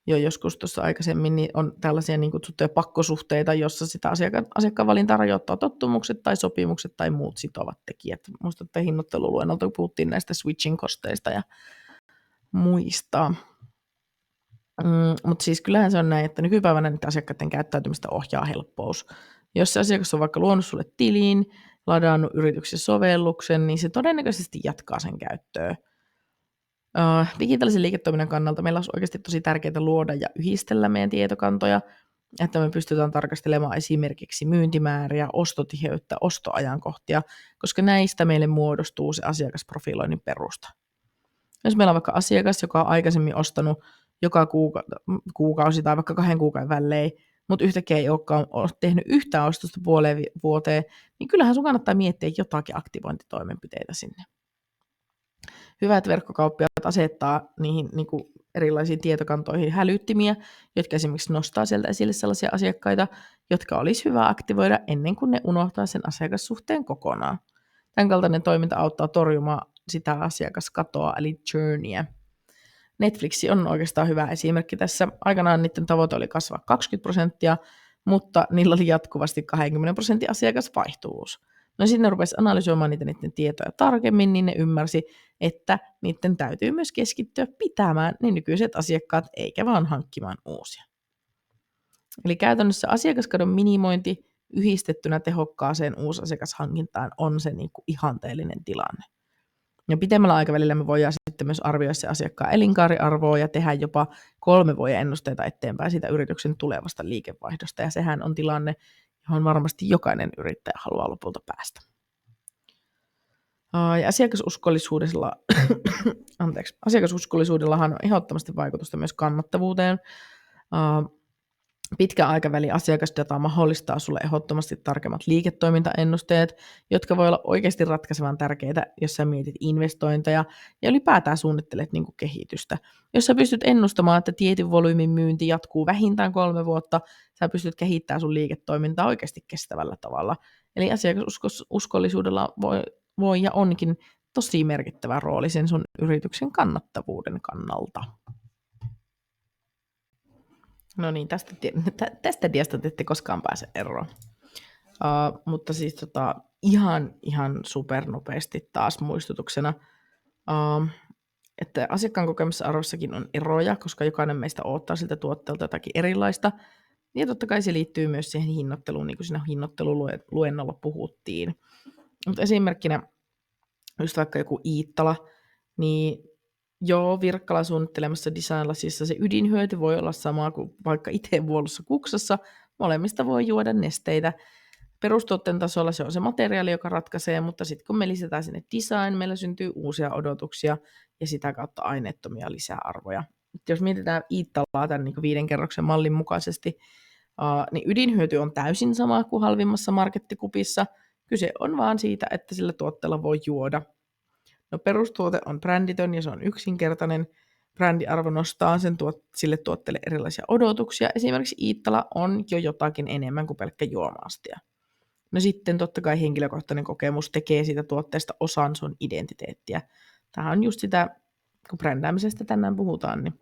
jo joskus tuossa aikaisemmin, niin on tällaisia niin kutsuttuja pakkosuhteita, jossa sitä asiakkaan valintaa rajoittaa tottumukset tai sopimukset tai muut sitovat tekijät. Muistatte hinnoitteluluennolta, kun puhuttiin näistä switching-kosteista ja muista. Mutta siis kyllähän se on näin, että nykypäivänä niitä asiakkaiden käyttäytymistä ohjaa helppous. Jos se asiakas on vaikka luonut sulle tiliin, ladannut yrityksen sovelluksen, niin se todennäköisesti jatkaa sen käyttöä. Digitaalisen liiketoiminnan kannalta meillä olisi oikeasti tosi tärkeää luoda ja yhdistellä meidän tietokantoja, että me pystytään tarkastelemaan esimerkiksi myyntimääriä, ostotiheyttä, ostoajankohtia, koska näistä meille muodostuu se asiakasprofiloinnin perusta. Jos meillä on vaikka asiakas, joka on aikaisemmin ostanut joka kuukausi tai vaikka 2 kuukauden välein, mutta yhtäkkiä ei ole tehnyt yhtään ostosta puoleen vuoteen, niin kyllähän sun kannattaa miettiä jotakin aktivointitoimenpiteitä sinne. Hyvät verkkokauppiaat asettaa niihin niin kuin erilaisiin tietokantoihin hälyttimiä, jotka esimerkiksi nostaa sieltä esille sellaisia asiakkaita, jotka olisi hyvä aktivoida ennen kuin ne unohtaa sen asiakassuhteen kokonaan. Tämän kaltainen toiminta auttaa torjumaan sitä asiakaskatoa, eli churnia. Netflix on oikeastaan hyvä esimerkki tässä. Aikanaan niiden tavoite oli kasvaa 20%, mutta niillä oli jatkuvasti 20% asiakasvaihtuvuus. No sitten ne rupesi analysoimaan niiden tietoja tarkemmin, niin ne ymmärsi, että niiden täytyy myös keskittyä pitämään ne nykyiset asiakkaat, eikä vaan hankkimaan uusia. Eli käytännössä asiakaskadon minimointi yhdistettynä tehokkaaseen uusasiakashankintaan on se niin kuin ihanteellinen tilanne. Ja pitemmällä aikavälillä me voidaan sitten myös arvioida se asiakkaan elinkaariarvoa ja tehdä jopa 3 vuoden ennusteita eteenpäin siitä yrityksen tulevasta liikevaihdosta. Ja sehän on tilanne, johon varmasti jokainen yrittäjä haluaa lopulta päästä. Ja asiakasuskollisuudellahan on ehdottomasti vaikutusta myös kannattavuuteen. Pitkän aikavälin asiakasdata mahdollistaa sulle ehdottomasti tarkemmat liiketoimintaennusteet, jotka voi olla oikeasti ratkaisevan tärkeitä, jos sä mietit investointeja ja ylipäätään suunnittelet niin kuin kehitystä. Jos sä pystyt ennustamaan, että tietyn volyymin myynti jatkuu vähintään 3 vuotta, sä pystyt kehittämään sun liiketoimintaa oikeasti kestävällä tavalla. Eli asiakasuskollisuudella voi ja onkin tosi merkittävä rooli sen sun yrityksen kannattavuuden kannalta. No niin, tästä diasta te ette koskaan pääse eroon. Mutta siis ihan supernopeasti taas muistutuksena, että asiakkaan kokemassa arvossakin on eroja, koska jokainen meistä odottaa siltä tuotteelta jotakin erilaista. Ja totta kai se liittyy myös siihen hinnoitteluun, niin kuin siinä hinnoitteluluennolla puhuttiin. Mutta esimerkkinä just vaikka joku Iittala, niin joo, Virkkala suunnittelemassa designlasissa se ydinhyöty voi olla sama kuin vaikka itse vuolussa kuksassa. Molemmista voi juoda nesteitä. Perustuotteen tasolla se on se materiaali, joka ratkaisee, mutta sitten kun me lisätään sinne design, meillä syntyy uusia odotuksia ja sitä kautta aineettomia lisäarvoja. Jos mietitään Iittalaa tämän niin 5 kerroksen mallin mukaisesti, niin ydinhyöty on täysin sama kuin halvimmassa markettikupissa. Kyse on vaan siitä, että sillä tuotteella voi juoda. No perustuote on bränditön ja se on yksinkertainen. Brändiarvo nostaa sille tuotteelle erilaisia odotuksia. Esimerkiksi Iittala on jo jotakin enemmän kuin pelkkä juoma-astia. No sitten totta kai henkilökohtainen kokemus tekee siitä tuotteesta osan sun identiteettiä. Tämä on just sitä, kun brändäämisestä tänään puhutaan, niin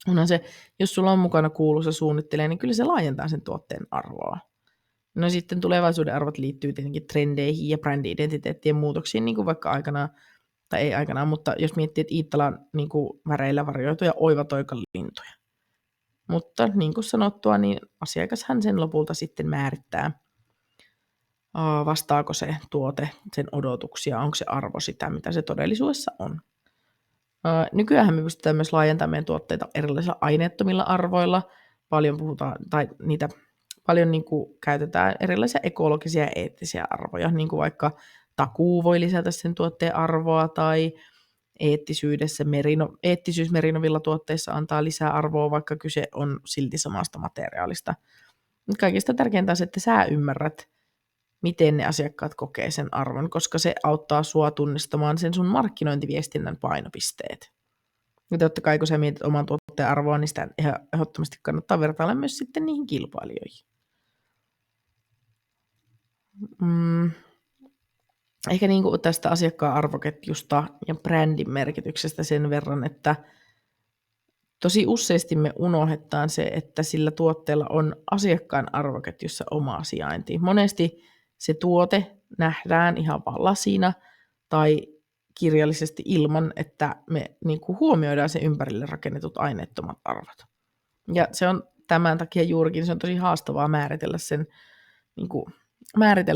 onhan se, jos sulla on mukana kuuluisa suunnittelija, niin kyllä se laajentaa sen tuotteen arvoa. No sitten tulevaisuuden arvot liittyy tietenkin trendeihin ja brändi-identiteettien muutoksiin, niin kuin vaikka aikanaan, tai ei aikanaan, mutta jos miettii, että Iittalan niin kuin väreillä varjoituja oivatoikalintuja. Mutta niin kuin sanottua, niin asiakashan sen lopulta sitten määrittää, vastaako se tuote sen odotuksia, onko se arvo sitä, mitä se todellisuudessa on. Nykyään me pystytään myös laajentamaan meidän tuotteita erilaisilla aineettomilla arvoilla. Paljon puhutaan, tai niitä paljon niin kuin käytetään erilaisia ekologisia ja eettisiä arvoja, niin kuin vaikka takuu voi lisätä sen tuotteen arvoa, tai eettisyys Merinovilla tuotteissa antaa lisää arvoa, vaikka kyse on silti samasta materiaalista. Kaikista tärkeintä on se, että sä ymmärrät, miten ne asiakkaat kokee sen arvon, koska se auttaa sua tunnistamaan sen sun markkinointiviestinnän painopisteet. Ja totta kai, kun sä mietit oman tuotteen arvoa, niin sitä ehdottomasti kannattaa vertailla myös sitten niihin kilpailijoihin. Ehkä niin kuin tästä asiakkaan arvoketjusta ja brändin merkityksestä sen verran, että tosi useasti me unohdetaan se, että sillä tuotteella on asiakkaan arvoketjussa oma sijainti. Monesti se tuote nähdään ihan vaan lasina tai kirjallisesti ilman, että me niin kuin huomioidaan se ympärille rakennetut aineettomat arvot. Ja se on tämän takia juurikin se on tosi haastavaa määritellä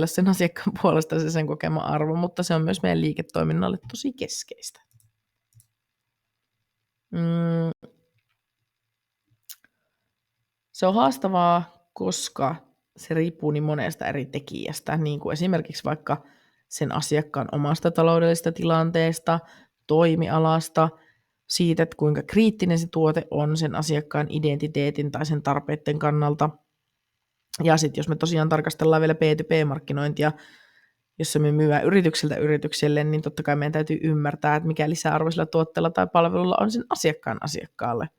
sen asiakkaan puolesta se sen kokema arvo, mutta se on myös meidän liiketoiminnalle tosi keskeistä. Se on haastavaa, koska se riippuu niin monesta eri tekijästä, niin kuin esimerkiksi vaikka sen asiakkaan omasta taloudellisesta tilanteesta, toimialasta, siitä, että kuinka kriittinen se tuote on sen asiakkaan identiteetin tai sen tarpeiden kannalta. Ja sitten jos me tosiaan tarkastellaan vielä B2B-markkinointia, jossa me myydään yritykseltä yritykselle, niin totta kai meidän täytyy ymmärtää, että mikä lisäarvo sillä tuotteella tai palvelulla on sen asiakkaan asiakkaalle,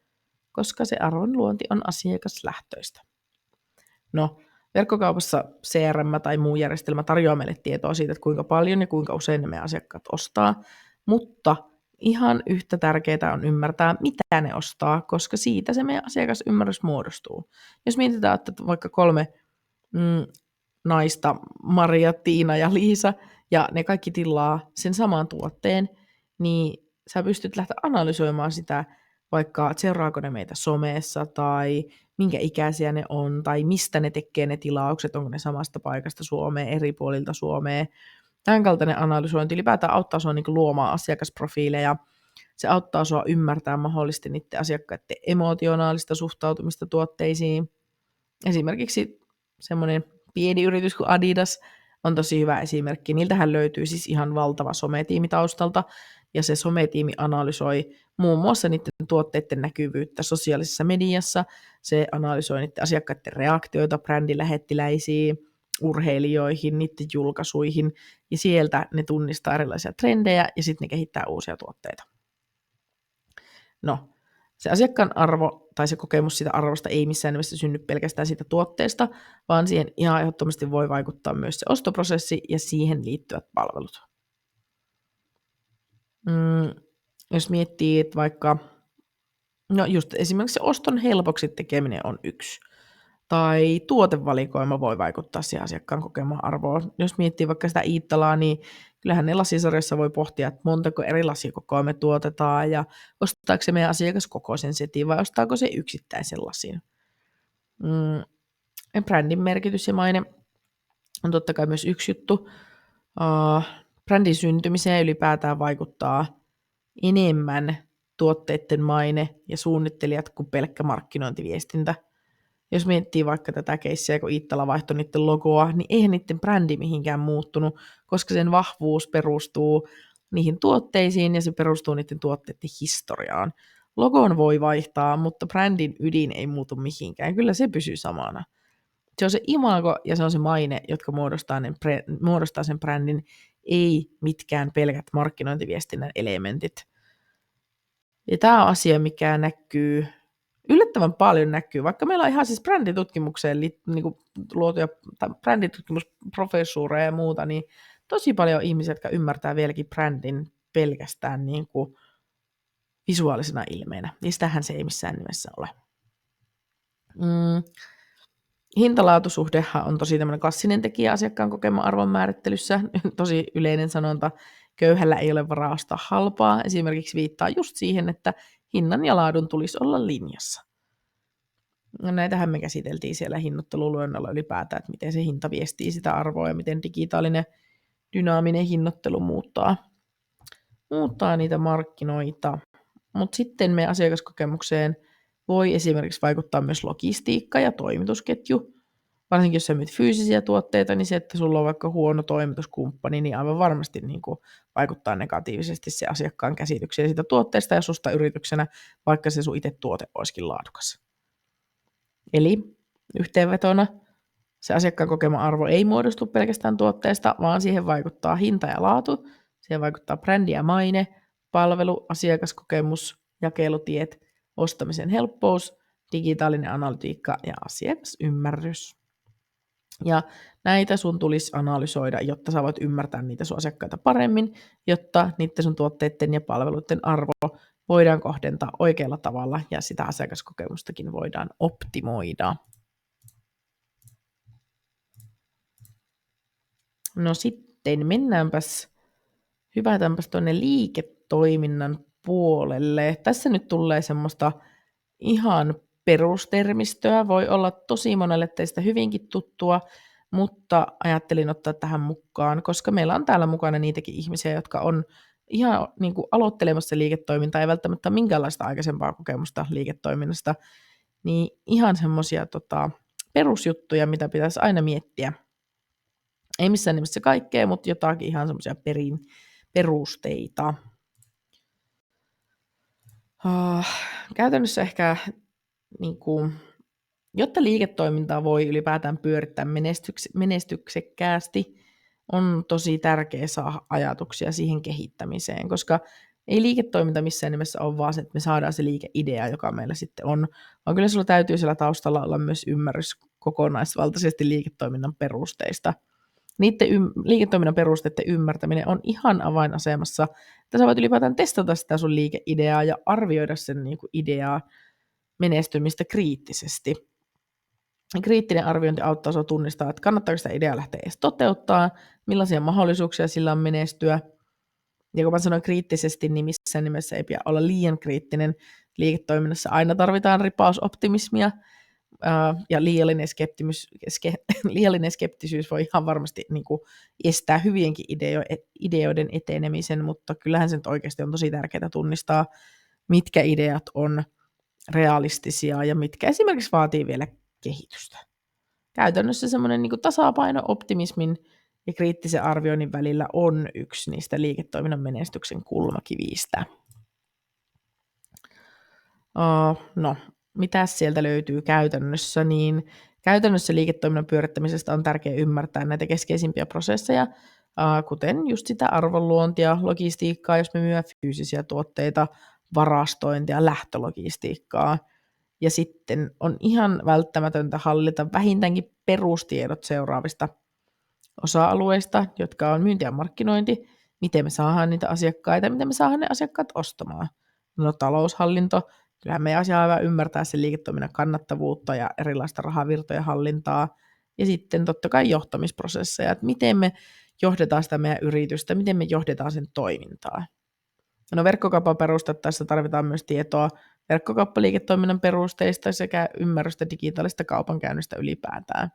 koska se arvon luonti on asiakaslähtöistä. No, verkkokaupassa CRM tai muu järjestelmä tarjoaa meille tietoa siitä, että kuinka paljon ja kuinka usein ne meidän asiakkaat ostaa, mutta ihan yhtä tärkeää on ymmärtää, mitä ne ostaa, koska siitä se meidän asiakasymmärrys muodostuu. Jos mietitään, että vaikka 3 naista, Maria, Tiina ja Liisa, ja ne kaikki tilaa sen saman tuotteen, niin sä pystyt lähteä analysoimaan sitä, vaikka seuraako ne meitä somessa, tai minkä ikäisiä ne on, tai mistä ne tekee ne tilaukset, onko ne samasta paikasta Suomeen, eri puolilta Suomeen. Tämän kaltainen analysointi ylipäätään auttaa sinua niin luomaan asiakasprofiileja. Se auttaa sinua ymmärtää mahdollisesti niiden asiakkaiden emotionaalista suhtautumista tuotteisiin. Esimerkiksi semmoinen pieni yritys kuin Adidas on tosi hyvä esimerkki. Niiltähän löytyy siis ihan valtava sometiimi taustalta, ja se sometiimi analysoi muun muassa niiden tuotteiden näkyvyyttä sosiaalisessa mediassa. Se analysoi niiden asiakkaiden reaktioita brändilähettiläisiin, urheilijoihin, niiden julkaisuihin, ja sieltä ne tunnistaa erilaisia trendejä, ja sitten ne kehittää uusia tuotteita. No, se asiakkaan arvo tai se kokemus siitä arvosta ei missään nimessä synny pelkästään siitä tuotteesta, vaan siihen ihan ehdottomasti voi vaikuttaa myös se ostoprosessi ja siihen liittyvät palvelut. Jos miettii, että vaikka, no just esimerkiksi se oston helpoksi tekeminen on yksi. tai tuotevalikoima voi vaikuttaa siihen asiakkaan kokemaan arvoon. Jos miettii vaikka sitä Iittalaa, niin kyllähän ne lasisarjassa voi pohtia, että montako eri lasikokoa me tuotetaan ja ostaako se meidän asiakas kokoisen setin vai ostaako se yksittäisen lasin. Brändin merkitys ja maine on totta kai myös yksi juttu. Brändin syntymiseen ylipäätään vaikuttaa enemmän tuotteiden maine ja suunnittelijat kuin pelkkä markkinointiviestintä. Jos miettii vaikka tätä keissiä, kun Iittala vaihtoi niiden logoa, niin eihän niiden brändi mihinkään muuttunut, koska sen vahvuus perustuu niihin tuotteisiin ja se perustuu niiden tuotteiden historiaan. Logon voi vaihtaa, mutta brändin ydin ei muutu mihinkään. Kyllä se pysyy samana. Se on se imago ja se on se maine, jotka muodostaa sen brändin, ei mitkään pelkät markkinointiviestinnän elementit. Ja tämä on asia, mikä näkyy, yllättävän paljon näkyy, vaikka meillä on ihan siis bränditutkimukseen niin luotuja bränditutkimusprofessuureja ja muuta, niin tosi paljon ihmisiä, jotka ymmärtää vieläkin brändin pelkästään niin kuin visuaalisena ilmeenä. Ja sitähän se ei missään nimessä ole. Hintalaatusuhdehan on tosi tämmöinen klassinen tekijä asiakkaan kokeman arvon määrittelyssä. Tosi yleinen sanonta, köyhällä ei ole varaa ostaa halpaa. Esimerkiksi viittaa just siihen, että hinnan ja laadun tulisi olla linjassa. Näitähän me käsiteltiin siellä hinnoitteluluennolla ylipäätään, että miten se hinta viestii sitä arvoa ja miten digitaalinen dynaaminen hinnoittelu muuttaa niitä markkinoita. Mutta sitten meidän asiakaskokemukseen voi esimerkiksi vaikuttaa myös logistiikka ja toimitusketju. Varsinkin jos sä myyt fyysisiä tuotteita, niin se, että sulla on vaikka huono toimituskumppani, niin aivan varmasti niin kuin vaikuttaa negatiivisesti se asiakkaan käsitykseen siitä tuotteesta ja susta yrityksenä, vaikka se sun itse tuote olisikin laadukas. Eli yhteenvetona se asiakkaan kokema arvo ei muodostu pelkästään tuotteesta, vaan siihen vaikuttaa hinta ja laatu, siihen vaikuttaa brändi ja maine, palvelu, asiakaskokemus, jakelutiet, ostamisen helppous, digitaalinen analytiikka ja asiakasymmärrys. Ja näitä sun tulisi analysoida, jotta sä voit ymmärtää niitä sun asiakkaita paremmin, jotta niiden sun tuotteiden ja palveluiden arvo voidaan kohdentaa oikealla tavalla ja sitä asiakaskokemustakin voidaan optimoida. No sitten hypätäänpäs tuonne liiketoiminnan puolelle. Tässä nyt tulee semmoista ihan perustermistöä, voi olla tosi monelle teistä hyvinkin tuttua, mutta ajattelin ottaa tähän mukaan, koska meillä on täällä mukana niitäkin ihmisiä, jotka on ihan niin kuin aloittelemassa liiketoimintaa, ei välttämättä minkäänlaista aikaisempaa kokemusta liiketoiminnasta, niin ihan semmoisia perusjuttuja, mitä pitäisi aina miettiä. Ei missään nimessä kaikkea, mutta jotakin ihan semmoisia perusteita. Käytännössä ehkä, niin kuin, jotta liiketoimintaa voi ylipäätään pyörittää menestyksekkäästi, on tosi tärkeää saada ajatuksia siihen kehittämiseen, koska ei liiketoiminta missään nimessä ole vaan se, että me saadaan se liikeidea, joka meillä sitten on, vaan kyllä sulla täytyy siellä taustalla olla myös ymmärrys kokonaisvaltaisesti liiketoiminnan perusteista. Niiden liiketoiminnan perusteiden ymmärtäminen on ihan avainasemassa, että sä voit ylipäätään testata sitä sun liikeideaa ja arvioida sen niin kuin ideaa menestymistä kriittisesti. Kriittinen arviointi auttaa sinua tunnistaa, että kannattaako sitä ideaa lähteä edes toteuttaa, millaisia mahdollisuuksia sillä on menestyä. Ja kun mä sanoin kriittisesti, niin missään nimessä ei pidä olla liian kriittinen. Liiketoiminnassa aina tarvitaan ripausoptimismia, ja liiallinen skeptisyys voi ihan varmasti niin kuin estää hyvienkin ideoiden etenemisen, mutta kyllähän se nyt oikeasti on tosi tärkeää tunnistaa, mitkä ideat on realistisia ja mitkä esimerkiksi vaatii vielä kehitystä. Käytännössä semmoinen niin kuin tasapaino optimismin ja kriittisen arvioinnin välillä on yksi niistä liiketoiminnan menestyksen kulmakivistä. No, mitä sieltä löytyy käytännössä, niin käytännössä liiketoiminnan pyörittämisestä on tärkeää ymmärtää näitä keskeisimpiä prosesseja, kuten just sitä arvonluontia, logistiikkaa, jos me myy fyysisiä tuotteita, varastointia, lähtölogistiikkaa. Ja sitten on ihan välttämätöntä hallita vähintäänkin perustiedot seuraavista osa-alueista, jotka on myynti ja markkinointi, miten me saadaan niitä asiakkaita, miten me saadaan ne asiakkaat ostamaan. No, taloushallinto, Kyllähän meidän asia on aivan ymmärtää sen liiketoiminnan kannattavuutta ja erilaista rahavirtojen hallintaa ja sitten totta kai johtamisprosesseja, että miten me johdetaan sitä meidän yritystä, miten me johdetaan sen toimintaa. No verkkokaupan perustettaessa tarvitaan myös tietoa verkkokauppaliiketoiminnan perusteista sekä ymmärrystä digitaalista kaupankäynnistä ylipäätään.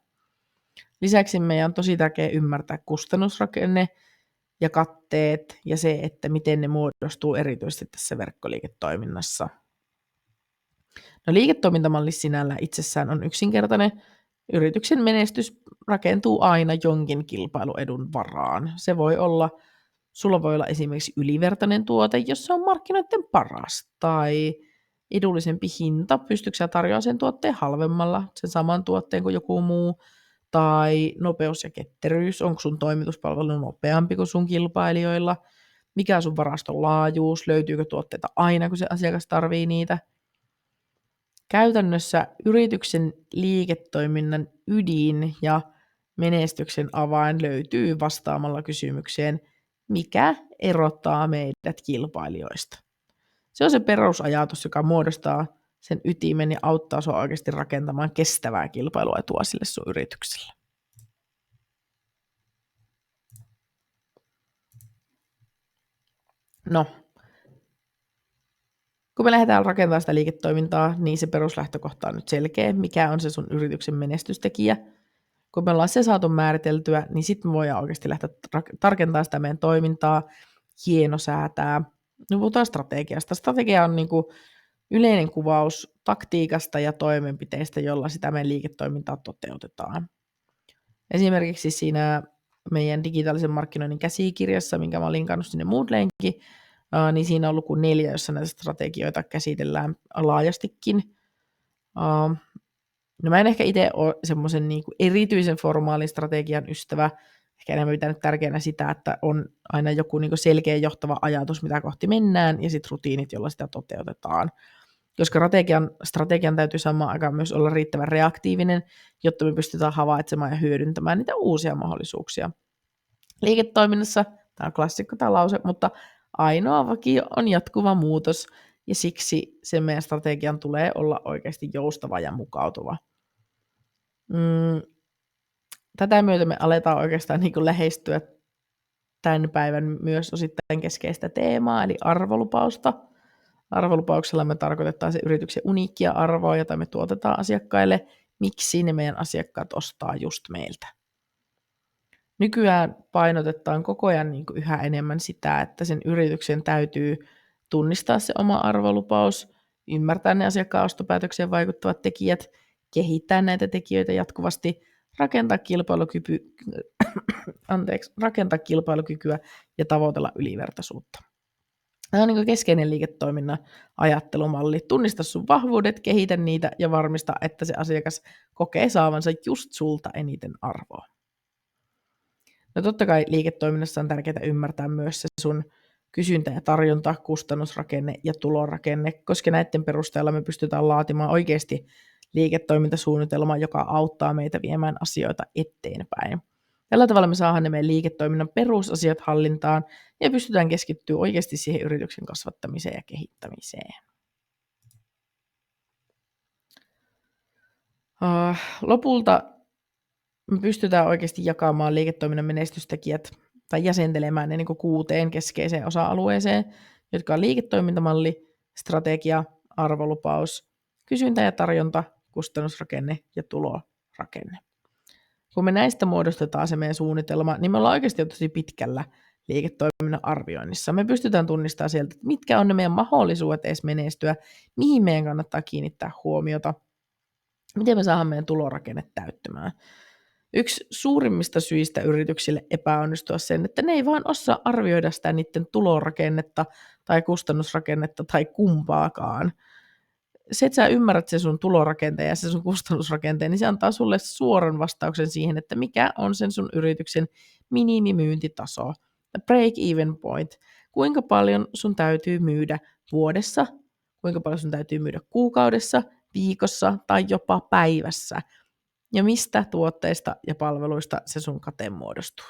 Lisäksi meidän on tosi tärkeää ymmärtää kustannusrakenne ja katteet ja se, että miten ne muodostuu erityisesti tässä verkkoliiketoiminnassa. No liiketoimintamalli sinällä itsessään on yksinkertainen. Yrityksen menestys rakentuu aina jonkin kilpailuedun varaan. Se voi olla, sulla voi olla esimerkiksi ylivertainen tuote, jossa on markkinoiden paras, tai edullisempi hinta, pystytkö sä tarjoamaan sen tuotteen halvemmalla, sen saman tuotteen kuin joku muu, tai nopeus ja ketteryys, onko sun toimituspalvelu nopeampi kuin sun kilpailijoilla, mikä on sun varaston laajuus, löytyykö tuotteita aina, kun se asiakas tarvii niitä. Käytännössä yrityksen liiketoiminnan ydin ja menestyksen avain löytyy vastaamalla kysymykseen, mikä erottaa meidät kilpailijoista. Se on se perusajatus, joka muodostaa sen ytimen ja auttaa sinua oikeasti rakentamaan kestävää kilpailuetua sille sun yritykselle. No, kun me lähdetään rakentamaan sitä liiketoimintaa, niin se peruslähtökohta on nyt selkeä, mikä on se sun yrityksen menestystekijä. Kun me ollaan se saatu määriteltyä, niin sitten me voidaan oikeasti lähteä tarkentamaan sitä meidän toimintaa, hienosäätää. No puhutaan strategiasta. Strategia on niin kuin yleinen kuvaus taktiikasta ja toimenpiteistä, jolla sitä meidän liiketoimintaa toteutetaan. Esimerkiksi siinä meidän digitaalisen markkinoinnin käsikirjassa, minkä mä olen linkannut sinne Moodleenkin, niin siinä on luku 4, jossa näitä strategioita käsitellään laajastikin. No mä en ehkä itse ole semmoisen niin kuin erityisen formaalin strategian ystävä. Ehkä enemmän pitänyt tärkeänä sitä, että on aina joku niin kuin selkeä johtava ajatus, mitä kohti mennään, ja sitten rutiinit, joilla sitä toteutetaan. Koska strategian täytyy samaan aikaan myös olla riittävän reaktiivinen, jotta me pystytään havaitsemaan ja hyödyntämään niitä uusia mahdollisuuksia. Liiketoiminnassa, tämä on klassikko tämä lause, mutta ainoa vakio on jatkuva muutos, ja siksi sen meidän strategian tulee olla oikeasti joustava ja mukautuva. Tätä myötä me aletaan oikeastaan niin kuin lähestyä tämän päivän myös osittain keskeistä teemaa, eli arvolupausta. Arvolupauksella me tarkoitetaan se yrityksen uniikkia arvoa, jota me tuotetaan asiakkaille, miksi ne meidän asiakkaat ostaa just meiltä. Nykyään painotetaan koko ajan niin kuin yhä enemmän sitä, että sen yrityksen täytyy tunnistaa se oma arvolupaus, ymmärtää ne asiakkaan ostopäätökseen vaikuttavat tekijät, kehittää näitä tekijöitä jatkuvasti, rakentaa kilpailukykyä ja tavoitella ylivertaisuutta. Tämä on niin keskeinen liiketoiminnan ajattelumalli. Tunnista sun vahvuudet, kehitä niitä ja varmista, että se asiakas kokee saavansa just sulta eniten arvoa. No totta kai liiketoiminnassa on tärkeää ymmärtää myös se sun kysyntä ja tarjonta, kustannusrakenne ja tulorakenne, koska näiden perusteella me pystytään laatimaan oikeasti liiketoimintasuunnitelma, joka auttaa meitä viemään asioita eteenpäin. Tällä tavalla me saadaan ne meidän liiketoiminnan perusasiat hallintaan ja pystytään keskittyä oikeasti siihen yrityksen kasvattamiseen ja kehittämiseen. Lopulta me pystytään oikeasti jakamaan liiketoiminnan menestystekijät tai jäsentelemään ne niin kuin 6 keskeiseen osa-alueeseen, jotka on liiketoimintamalli, strategia, arvolupaus, kysyntä ja tarjonta, kustannusrakenne ja tulorakenne. Kun me näistä muodostetaan se meidän suunnitelma, niin me ollaan oikeasti jo tosi pitkällä liiketoiminnan arvioinnissa. Me pystytään tunnistamaan sieltä, että mitkä on ne meidän mahdollisuudet edes menestyä, mihin meidän kannattaa kiinnittää huomiota, miten me saadaan meidän tulorakenne täyttämään. Yksi suurimmista syistä yrityksille epäonnistua sen, että ne ei vaan osaa arvioida sitä niiden tulorakennetta tai kustannusrakennetta tai kumpaakaan. Se, että sä ymmärrät sen sun tulorakenteen ja sen sun kustannusrakenteen, niin se antaa sulle suoran vastauksen siihen, että mikä on sen sun yrityksen minimimyyntitaso, the break-even point, kuinka paljon sun täytyy myydä vuodessa, kuinka paljon sun täytyy myydä kuukaudessa, viikossa tai jopa päivässä, ja mistä tuotteista ja palveluista se sun kate muodostuu.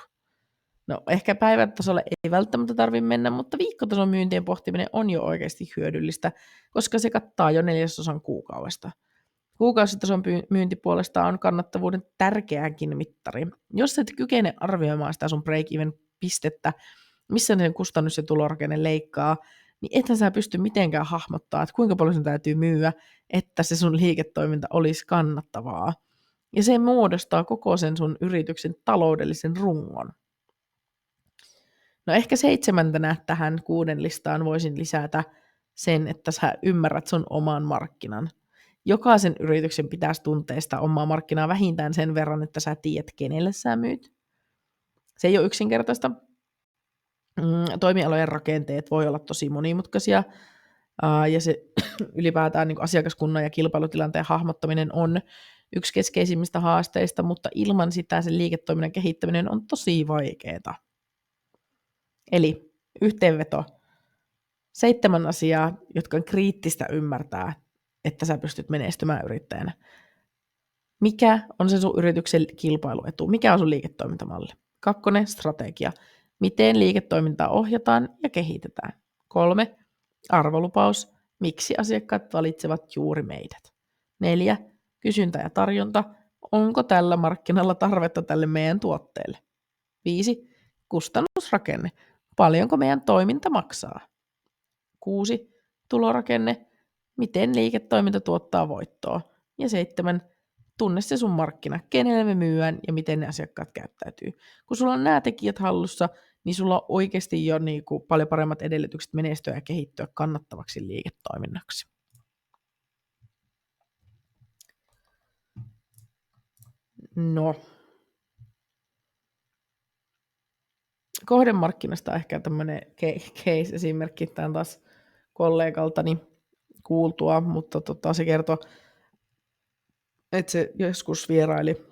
No ehkä päivän tasolle ei välttämättä tarvitse mennä, mutta viikkotason myyntien pohtiminen on jo oikeasti hyödyllistä, koska se kattaa jo 1/4 kuukaudesta. Kuukausitason myynti puolestaan on kannattavuuden tärkeäkin mittari. Jos et kykene arvioimaan sitä sun break-even pistettä, missä sen kustannus- ja tulorakenne leikkaa, niin ethän sä pysty mitenkään hahmottaa, että kuinka paljon sun täytyy myyä, että se sun liiketoiminta olisi kannattavaa. Ja se muodostaa koko sen sun yrityksen taloudellisen rungon. No ehkä 7. tähän 6 listaan voisin lisätä sen, että sä ymmärrät sun oman markkinan. Jokaisen yrityksen pitäisi tuntea sitä omaa markkinaa vähintään sen verran, että sä tiedät, kenelle sä myyt. Se ei ole yksinkertaista. Toimialojen rakenteet voi olla tosi monimutkaisia, ja se ylipäätään niin asiakaskunnan ja kilpailutilanteen hahmottaminen on yksi keskeisimmistä haasteista, mutta ilman sitä sen liiketoiminnan kehittäminen on tosi vaikeaa. Eli yhteenveto. 7 asiaa, jotka on kriittistä ymmärtää, että sä pystyt menestymään yrittäjänä. Mikä on se sun yrityksen kilpailuetu? Mikä on sun liiketoimintamalli? 2. Strategia. Miten liiketoimintaa ohjataan ja kehitetään? 3. Arvolupaus. Miksi asiakkaat valitsevat juuri meidät? 4. Kysyntä ja tarjonta. Onko tällä markkinalla tarvetta tälle meidän tuotteelle? 5. Kustannusrakenne. Paljonko meidän toiminta maksaa? 6. Tulorakenne. Miten liiketoiminta tuottaa voittoa? Ja 7. Tunne se sun markkina, kenelle me myyään ja miten ne asiakkaat käyttäytyy. Kun sulla on nämä tekijät hallussa, niin sulla on oikeasti jo paljon paremmat edellytykset menestyä ja kehittyä kannattavaksi liiketoiminnaksi. No. Kohdemarkkinasta ehkä tämmöinen case-esimerkki, tämän taas kollegaltani kuultua, mutta se kertoo, että se joskus vieraili,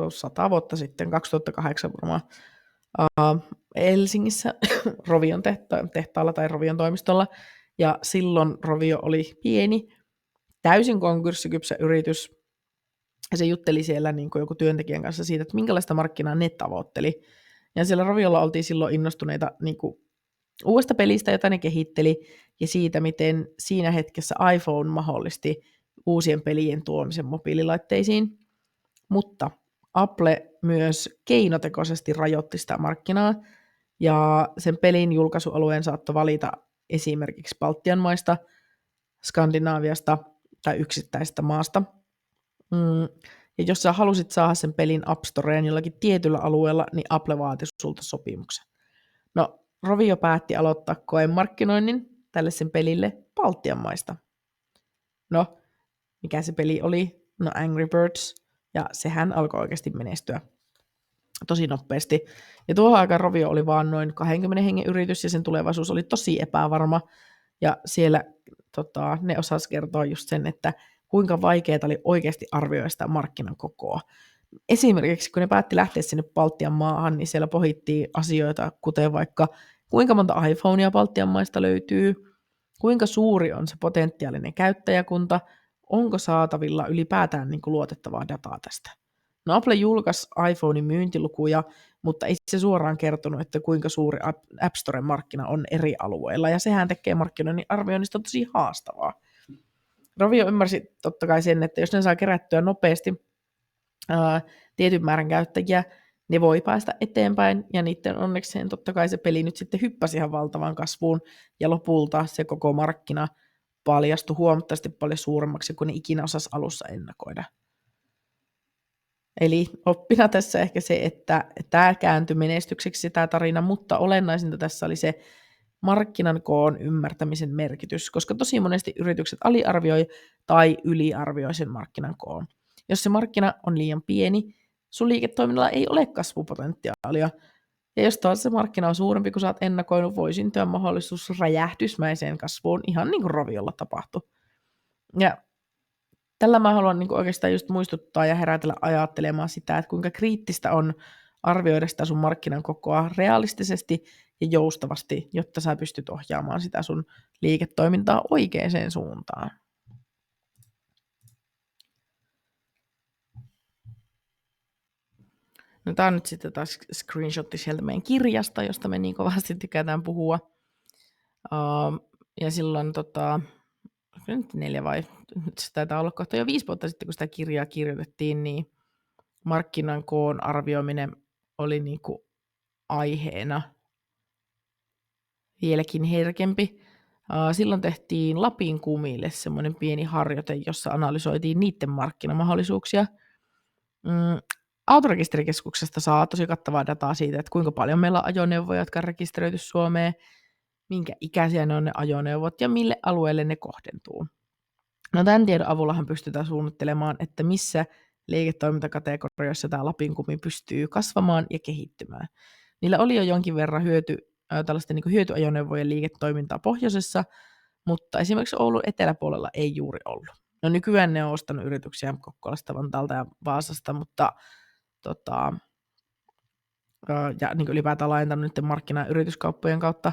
100 vuotta sitten, 2008 varmaan, Helsingissä Rovion tehtaalla tai Rovion toimistolla, ja silloin Rovio oli pieni, täysin konkurssikypsä yritys, ja se jutteli siellä niin kuin joku työntekijän kanssa siitä, että minkälaista markkinaa ne tavoitteli. Ja siellä Roviolla oltiin silloin innostuneita niin kuin uudesta pelistä, jota ne kehitteli, ja siitä, miten siinä hetkessä iPhone mahdollisti uusien pelien tuomisen mobiililaitteisiin, mutta Apple myös keinotekoisesti rajoitti sitä markkinaa, ja sen pelin julkaisualueen saattoi valita esimerkiksi Baltian maista, Skandinaaviasta tai yksittäisestä maasta. Ja jos sä halusit saada sen pelin App Storeen jollakin tietyllä alueella, niin Apple vaati sulta sopimuksen. No, Rovio päätti aloittaa koemarkkinoinnin tälle sen pelille Baltian maista. No, mikä se peli oli? No, Angry Birds. Ja sehän alkoi oikeasti menestyä tosi nopeasti. Ja tuohon aikaan Rovio oli vaan noin 20 hengen yritys, ja sen tulevaisuus oli tosi epävarma. Ja siellä ne osas kertoa just sen, että kuinka vaikeaa oli oikeasti arvioida sitä markkinan kokoa. Esimerkiksi kun ne päätti lähteä sinne Baltian maahan, niin siellä pohittiin asioita, kuten vaikka kuinka monta iPhonea Baltian maista löytyy, kuinka suuri on se potentiaalinen käyttäjäkunta, onko saatavilla ylipäätään niin kuin luotettavaa dataa tästä. No Apple julkaisi iPhonein myyntilukuja, mutta ei se suoraan kertonut, että kuinka suuri App Storen markkina on eri alueilla, ja sehän tekee markkinoinnin arvioinnista tosi haastavaa. Rovio ymmärsi totta kai sen, että jos ne saa kerättyä nopeasti tietyn määrän käyttäjiä, ne voi päästä eteenpäin, ja niiden onnekseen totta kai se peli nyt sitten hyppäsi ihan valtavaan kasvuun, ja lopulta se koko markkina paljastui huomattavasti paljon suuremmaksi kuin ne ikinä osasi alussa ennakoida. Eli oppina tässä ehkä se, että tämä kääntyi menestykseksi tämä tarina, mutta olennaisinta tässä oli se markkinan koon ymmärtämisen merkitys, koska tosi monesti yritykset aliarvioi tai yliarvioi sen markkinan koon. Jos se markkina on liian pieni, sun liiketoiminnalla ei ole kasvupotentiaalia. Ja jos taas se markkina on suurempi kuin sä oot ennakoinut, voi syntyä mahdollisuus räjähdysmäiseen kasvuun, ihan niin kuin Roviolla tapahtui. Ja tällä mä haluan niin kuin oikeastaan just muistuttaa ja herätellä ajattelemaan sitä, että kuinka kriittistä on arvioida sitä sun markkinan kokoa realistisesti ja joustavasti, jotta sä pystyt ohjaamaan sitä sun liiketoimintaa oikeaan suuntaan. No tää on nyt sitten taas screenshotti sieltä meidän kirjasta, josta me niin kovasti tykätään puhua. Ja silloin nyt 4 vai nyt se taitaa olla kohta jo 5 vuotta sitten, kun sitä kirjaa kirjoitettiin, niin markkinan koon arvioiminen oli niinku aiheena vieläkin herkempi. Silloin tehtiin Lapin kumille semmoinen pieni harjoite, jossa analysoitiin niiden markkinamahdollisuuksia. Autorekisterikeskuksesta saa tosi kattavaa dataa siitä, että kuinka paljon meillä on ajoneuvoja, jotka on rekisteröity Suomeen, minkä ikäisiä ne on ne ajoneuvot ja mille alueelle ne kohdentuu. No tämän tiedon avullahan pystytään suunnittelemaan, että missä liiketoimintakategoriassa tämä Lapin kumi pystyy kasvamaan ja kehittymään. Niillä oli jo jonkin verran tällaisten niin hyötyajoneuvojen liiketoimintaa pohjoisessa, mutta esimerkiksi Oulun eteläpuolella ei juuri ollut. No nykyään ne on ostanut yrityksiä Kokkolasta, Vantaalta ja Vaasasta, mutta ja niin ylipäätään laajentanut niiden markkinaa yrityskauppojen kautta,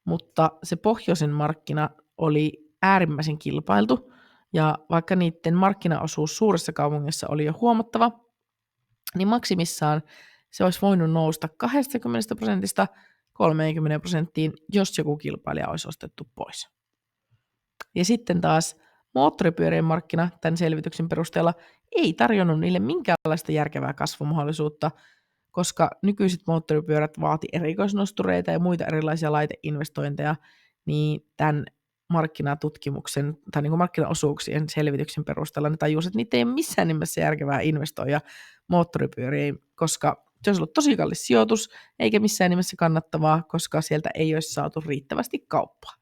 mutta se pohjoisen markkina oli äärimmäisen kilpailtu, ja vaikka niiden markkinaosuus suurissa kaupungeissa oli jo huomattava, niin maksimissaan se olisi voinut nousta 20% 30%, jos joku kilpailija olisi ostettu pois. Ja sitten taas moottoripyörien markkina tämän selvityksen perusteella ei tarjonnut niille minkäänlaista järkevää kasvumahdollisuutta, koska nykyiset moottoripyörät vaati erikoisnostureita ja muita erilaisia laiteinvestointeja, niin tämän markkinatutkimuksen tai niin kuin markkinaosuuksien selvityksen perusteella ne tajusivat, että niitä ei ole missään nimessä järkevää investoida moottoripyöriin, koska se olisi ollut tosi kallis sijoitus, eikä missään nimessä kannattavaa, koska sieltä ei olisi saatu riittävästi kauppaa.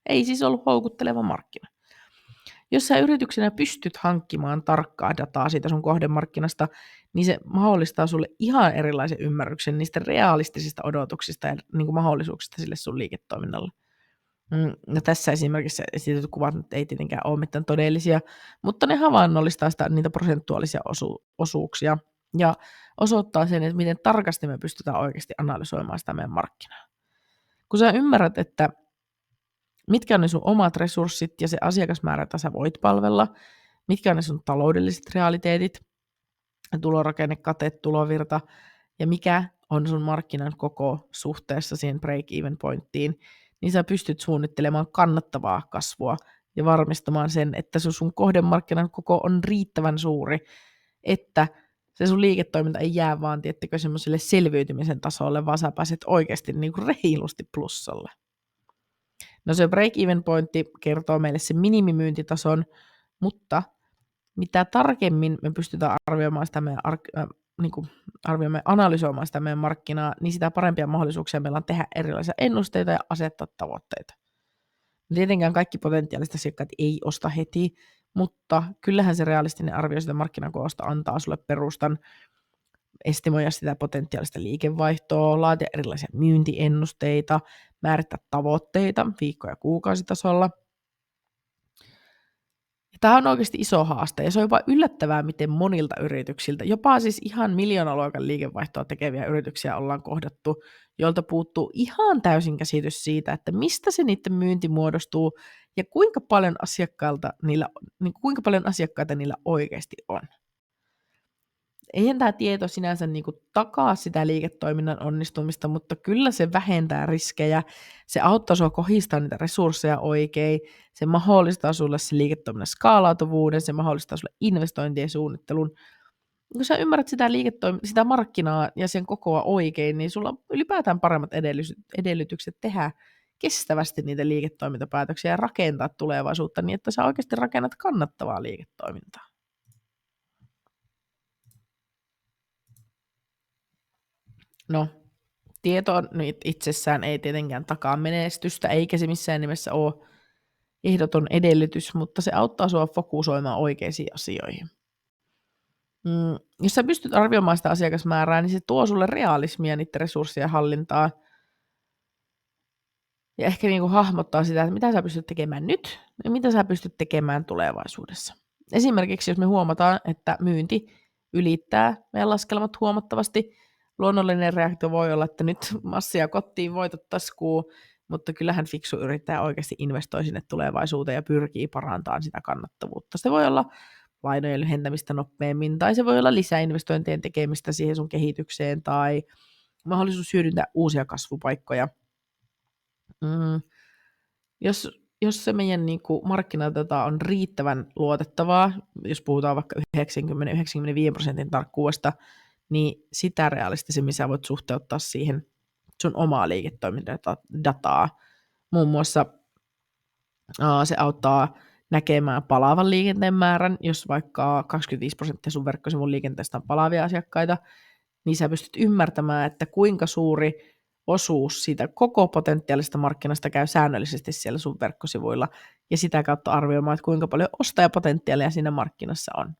Ei siis ollut houkutteleva markkina. Jos sä yrityksenä pystyt hankkimaan tarkkaa dataa siitä sun kohdemarkkinasta, niin se mahdollistaa sulle ihan erilaisen ymmärryksen niistä realistisista odotuksista ja niin kuin mahdollisuuksista sille sun liiketoiminnalle. No tässä esimerkiksi esitetyt kuvat nyt ei tietenkään ole mitään todellisia, mutta ne havainnollistaa niitä prosentuaalisia osuuksia ja osoittaa sen, että miten tarkasti me pystytään oikeasti analysoimaan sitä meidän markkinaa. Kun sä ymmärrät, että mitkä on ne sun omat resurssit ja se asiakasmäärä, jota sä voit palvella, mitkä on ne sun taloudelliset realiteetit, tulorakenne, kate, tulovirta ja mikä on sun markkinan koko suhteessa siihen break-even pointtiin, niin sä pystyt suunnittelemaan kannattavaa kasvua ja varmistamaan sen, että se sun kohdemarkkinan koko on riittävän suuri, että se sun liiketoiminta ei jää vaan, tiettekö, semmoiselle selviytymisen tasolle, vaan sä pääset oikeasti niin kuin reilusti plussalle. No se break-even pointti kertoo meille sen minimimyyntitason, mutta mitä tarkemmin me pystytään arvioimaan sitä meidän analysoimaan sitä meidän markkinaa, niin sitä parempia mahdollisuuksia meillä on tehdä erilaisia ennusteita ja asettaa tavoitteita. Tietenkään kaikki potentiaaliset asiakkaat ei osta heti, mutta kyllähän se realistinen arvio sitä markkinakoosta antaa sulle perustan estimoida sitä potentiaalista liikevaihtoa, laatia erilaisia myyntiennusteita, määrittää tavoitteita viikko- ja kuukausitasolla. Tämä on oikeasti iso haaste, ja se on jopa yllättävää, miten monilta yrityksiltä, jopa siis ihan miljoonaluokan liikevaihtoa tekeviä yrityksiä ollaan kohdattu, joilta puuttuu ihan täysin käsitys siitä, että mistä se niiden myynti muodostuu ja kuinka paljon asiakkaita niillä oikeasti on. Eihän tämä tieto sinänsä takaa sitä liiketoiminnan onnistumista, mutta kyllä se vähentää riskejä, se auttaa sinua kohdistaa niitä resursseja oikein, se mahdollistaa sinulle se liiketoiminnan skaalautuvuuden, se mahdollistaa sinulle investointien suunnittelun. Kun sä ymmärrät sitä markkinaa ja sen kokoa oikein, niin sulla on ylipäätään paremmat edellytykset tehdä kestävästi niitä liiketoimintapäätöksiä ja rakentaa tulevaisuutta niin, että sä oikeasti rakennat kannattavaa liiketoimintaa. No, tieto itsessään ei tietenkään takaa menestystä, eikä se missään nimessä ole ehdoton edellytys, mutta se auttaa sinua fokusoimaan oikeisiin asioihin. Jos sä pystyt arvioimaan sitä asiakasmäärää, niin se tuo sulle realismia niiden resurssien hallintaa ja ehkä hahmottaa sitä, että mitä sä pystyt tekemään nyt ja mitä sä pystyt tekemään tulevaisuudessa. Esimerkiksi jos me huomataan, että myynti ylittää meidän laskelmat huomattavasti, luonnollinen reaktio voi olla, että nyt massia kotiin, voitot taskuun, mutta kyllähän fiksu yrittäjä oikeasti investoi sinne tulevaisuuteen ja pyrkii parantamaan sitä kannattavuutta. Se voi olla lainojen lyhentämistä nopeammin, tai se voi olla lisäinvestointien tekemistä siihen sun kehitykseen, tai mahdollisuus hyödyntää uusia kasvupaikkoja. Jos se meidän niin kuin markkinadata on riittävän luotettavaa, jos puhutaan vaikka 90-95% tarkkuudesta, niin sitä realistisemmin sä voit suhteuttaa siihen sun omaa liiketoimintadataa. Muun muassa se auttaa näkemään palaavan liikenteen määrän, jos vaikka 25% sun verkkosivun liikenteestä on palaavia asiakkaita, niin sä pystyt ymmärtämään, että kuinka suuri osuus siitä koko potentiaalista markkinasta käy säännöllisesti siellä sun verkkosivuilla, ja sitä kautta arvioimaan, että kuinka paljon ostajapotentiaalia siinä markkinassa on.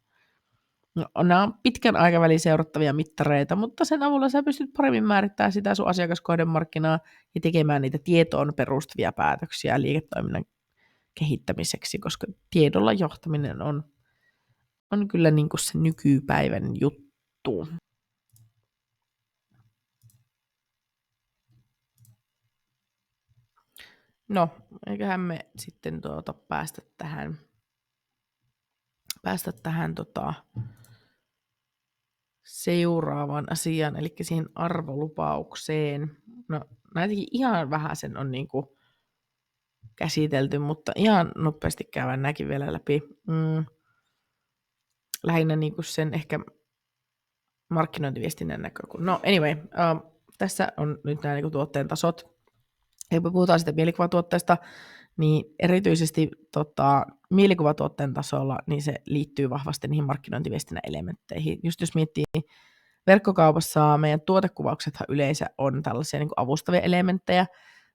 No, nämä on pitkän aikavälin seurattavia mittareita, mutta sen avulla sä pystyt paremmin määrittämään sitä sun asiakaskohdemarkkinaa ja tekemään niitä tietoon perustuvia päätöksiä liiketoiminnan kehittämiseksi, koska tiedolla johtaminen on kyllä niin kuin se nykypäivän juttu. No, eiköhän me sitten päästä tähän seuraavaan asiaan, eli siihen arvolupaukseen. No, näitäkin ihan vähäsen on niinku käsitelty, mutta ihan nopeasti käydään näkin vielä läpi. Lähinnä niinku sen ehkä markkinointiviestinnän näkökulma. No anyway, tässä on nyt nämä niinku tuotteen tasot. Ja kun puhutaan sitten mielikuvatuotteesta, niin erityisesti mielikuvatuotteen tasolla niin se liittyy vahvasti niihin markkinointiviestinnän elementteihin. Just jos miettii verkkokaupassa, meidän tuotekuvauksethan yleensä on tällaisia niin kuin avustavia elementtejä,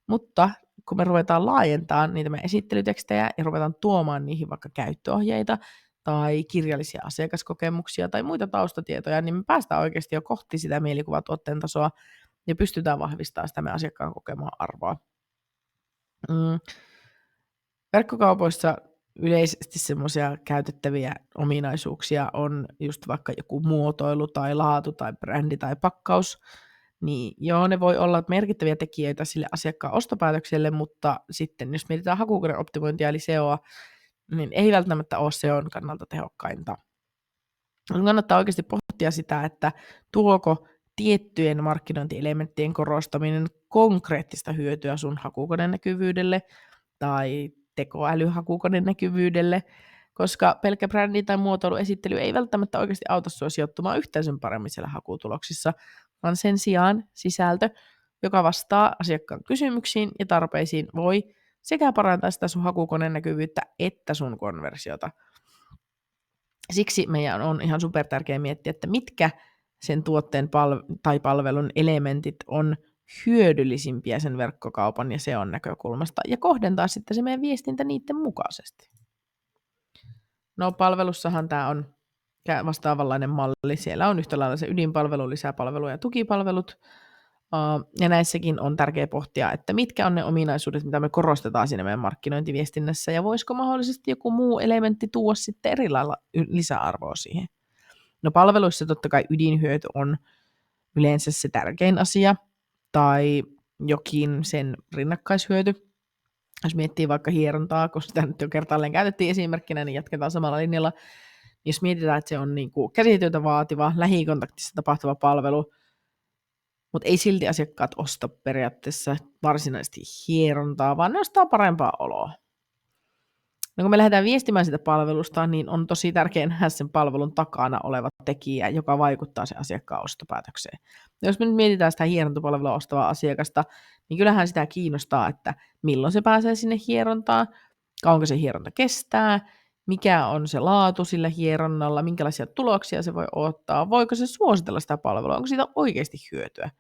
mutta kun me ruvetaan laajentamaan niitä meidän esittelytekstejä ja ruvetaan tuomaan niihin vaikka käyttöohjeita tai kirjallisia asiakaskokemuksia tai muita taustatietoja, niin me päästään oikeasti jo kohti sitä mielikuvatuotteen tasoa ja pystytään vahvistamaan sitä meidän asiakkaan kokemaa arvoa. Verkkokaupoissa yleisesti semmoisia käytettäviä ominaisuuksia on just vaikka joku muotoilu tai laatu tai brändi tai pakkaus, niin joo, ne voi olla merkittäviä tekijöitä sille asiakkaan ostopäätökselle, mutta sitten jos mietitään hakukoneen optimointia eli SEOa, niin ei välttämättä ole SEOn kannalta tehokkainta. Kannattaa oikeasti pohtia sitä, että tuoko tiettyjen markkinointielementtien korostaminen konkreettista hyötyä sun hakukoneen näkyvyydelle tai tekoälyhakukoneen näkyvyydelle, koska pelkkä brändi tai muotoiluesittely ei välttämättä oikeasti auta sua sijoittumaan yhteisön paremmin siellä hakutuloksissa, vaan sen sijaan sisältö, joka vastaa asiakkaan kysymyksiin ja tarpeisiin, voi sekä parantaa sitä sun hakukoneen näkyvyyttä että sun konversiota. Siksi meidän on ihan super tärkeää miettiä, että mitkä sen tuotteen tai palvelun elementit on hyödyllisimpiä sen verkkokaupan ja SEOn näkökulmasta, ja kohdentaa sitten se meidän viestintä niiden mukaisesti. No palvelussahan tämä on vastaavanlainen malli. Siellä on yhtä lailla se ydinpalvelu, lisäpalvelu ja tukipalvelut. Ja näissäkin on tärkeää pohtia, että mitkä on ne ominaisuudet, mitä me korostetaan siinä meidän markkinointiviestinnässä, ja voisiko mahdollisesti joku muu elementti tuoda sitten eri lailla lisäarvoa siihen. No palveluissa totta kai ydinhyöty on yleensä se tärkein asia, tai jokin sen rinnakkaishyöty. Jos miettii vaikka hierontaa, koska sitä nyt jo kertaalleen käytettiin esimerkkinä, niin jatketaan samalla linjalla. Jos mietitään, että se on niin kuin käsityötä vaativa, lähikontaktissa tapahtuva palvelu, mutta ei silti asiakkaat osta periaatteessa varsinaisesti hierontaa, vaan ne ostaa parempaa oloa. No kun me lähdetään viestimään sitä palvelusta, niin on tosi tärkeää nähdä sen palvelun takana oleva tekijä, joka vaikuttaa sen asiakkaan ostopäätökseen. Ja jos me nyt mietitään sitä hierontapalvelua ostavaa asiakasta, niin kyllähän sitä kiinnostaa, että milloin se pääsee sinne hierontaan, kauanko se hieronta kestää, mikä on se laatu sillä hieronnalla, minkälaisia tuloksia se voi ottaa, voiko se suositella sitä palvelua, onko siitä oikeasti hyötyä.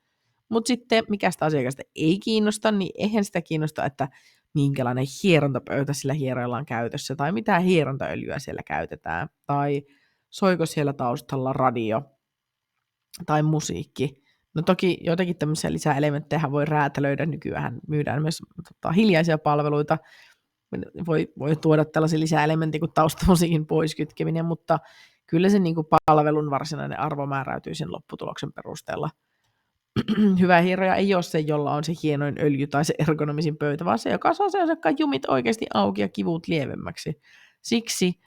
Mutta sitten mikä sitä asiakasta ei kiinnosta, niin eihän sitä kiinnosta, että minkälainen hierontapöytä sillä hieroilla on käytössä, tai mitä hierontaöljyä siellä käytetään, tai soiko siellä taustalla radio tai musiikki. No toki joitakin tämmöisiä lisäelementtejä voi räätälöidä, nykyään myydään myös hiljaisia palveluita, voi tuoda tällaisia lisäelementtejä kuin taustamusiikin poiskytkeminen, mutta kyllä se niin kuin palvelun varsinainen arvo määräytyy sen lopputuloksen perusteella. Hyvä hieroja ei ole se, jolla on se hienoin öljy tai se ergonomisin pöytä, vaan se, joka saa se asiakkaan jumit oikeasti auki ja kivut lievemmäksi. Siksi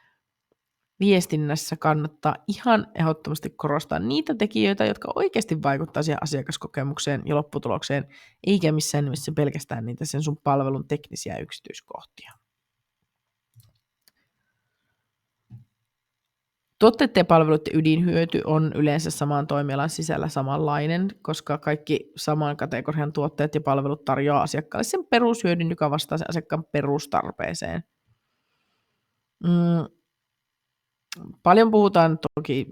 viestinnässä kannattaa ihan ehdottomasti korostaa niitä tekijöitä, jotka oikeasti vaikuttaa siihen asiakaskokemukseen ja lopputulokseen, eikä missään nimessä pelkästään niitä sen sun palvelun teknisiä yksityiskohtia. Tuotteiden ja palveluiden ydinhyöty on yleensä saman toimialan sisällä samanlainen, koska kaikki saman kategorian tuotteet ja palvelut tarjoaa asiakkaalle sen perushyödyn, joka vastaa sen asiakkaan perustarpeeseen. Paljon puhutaan toki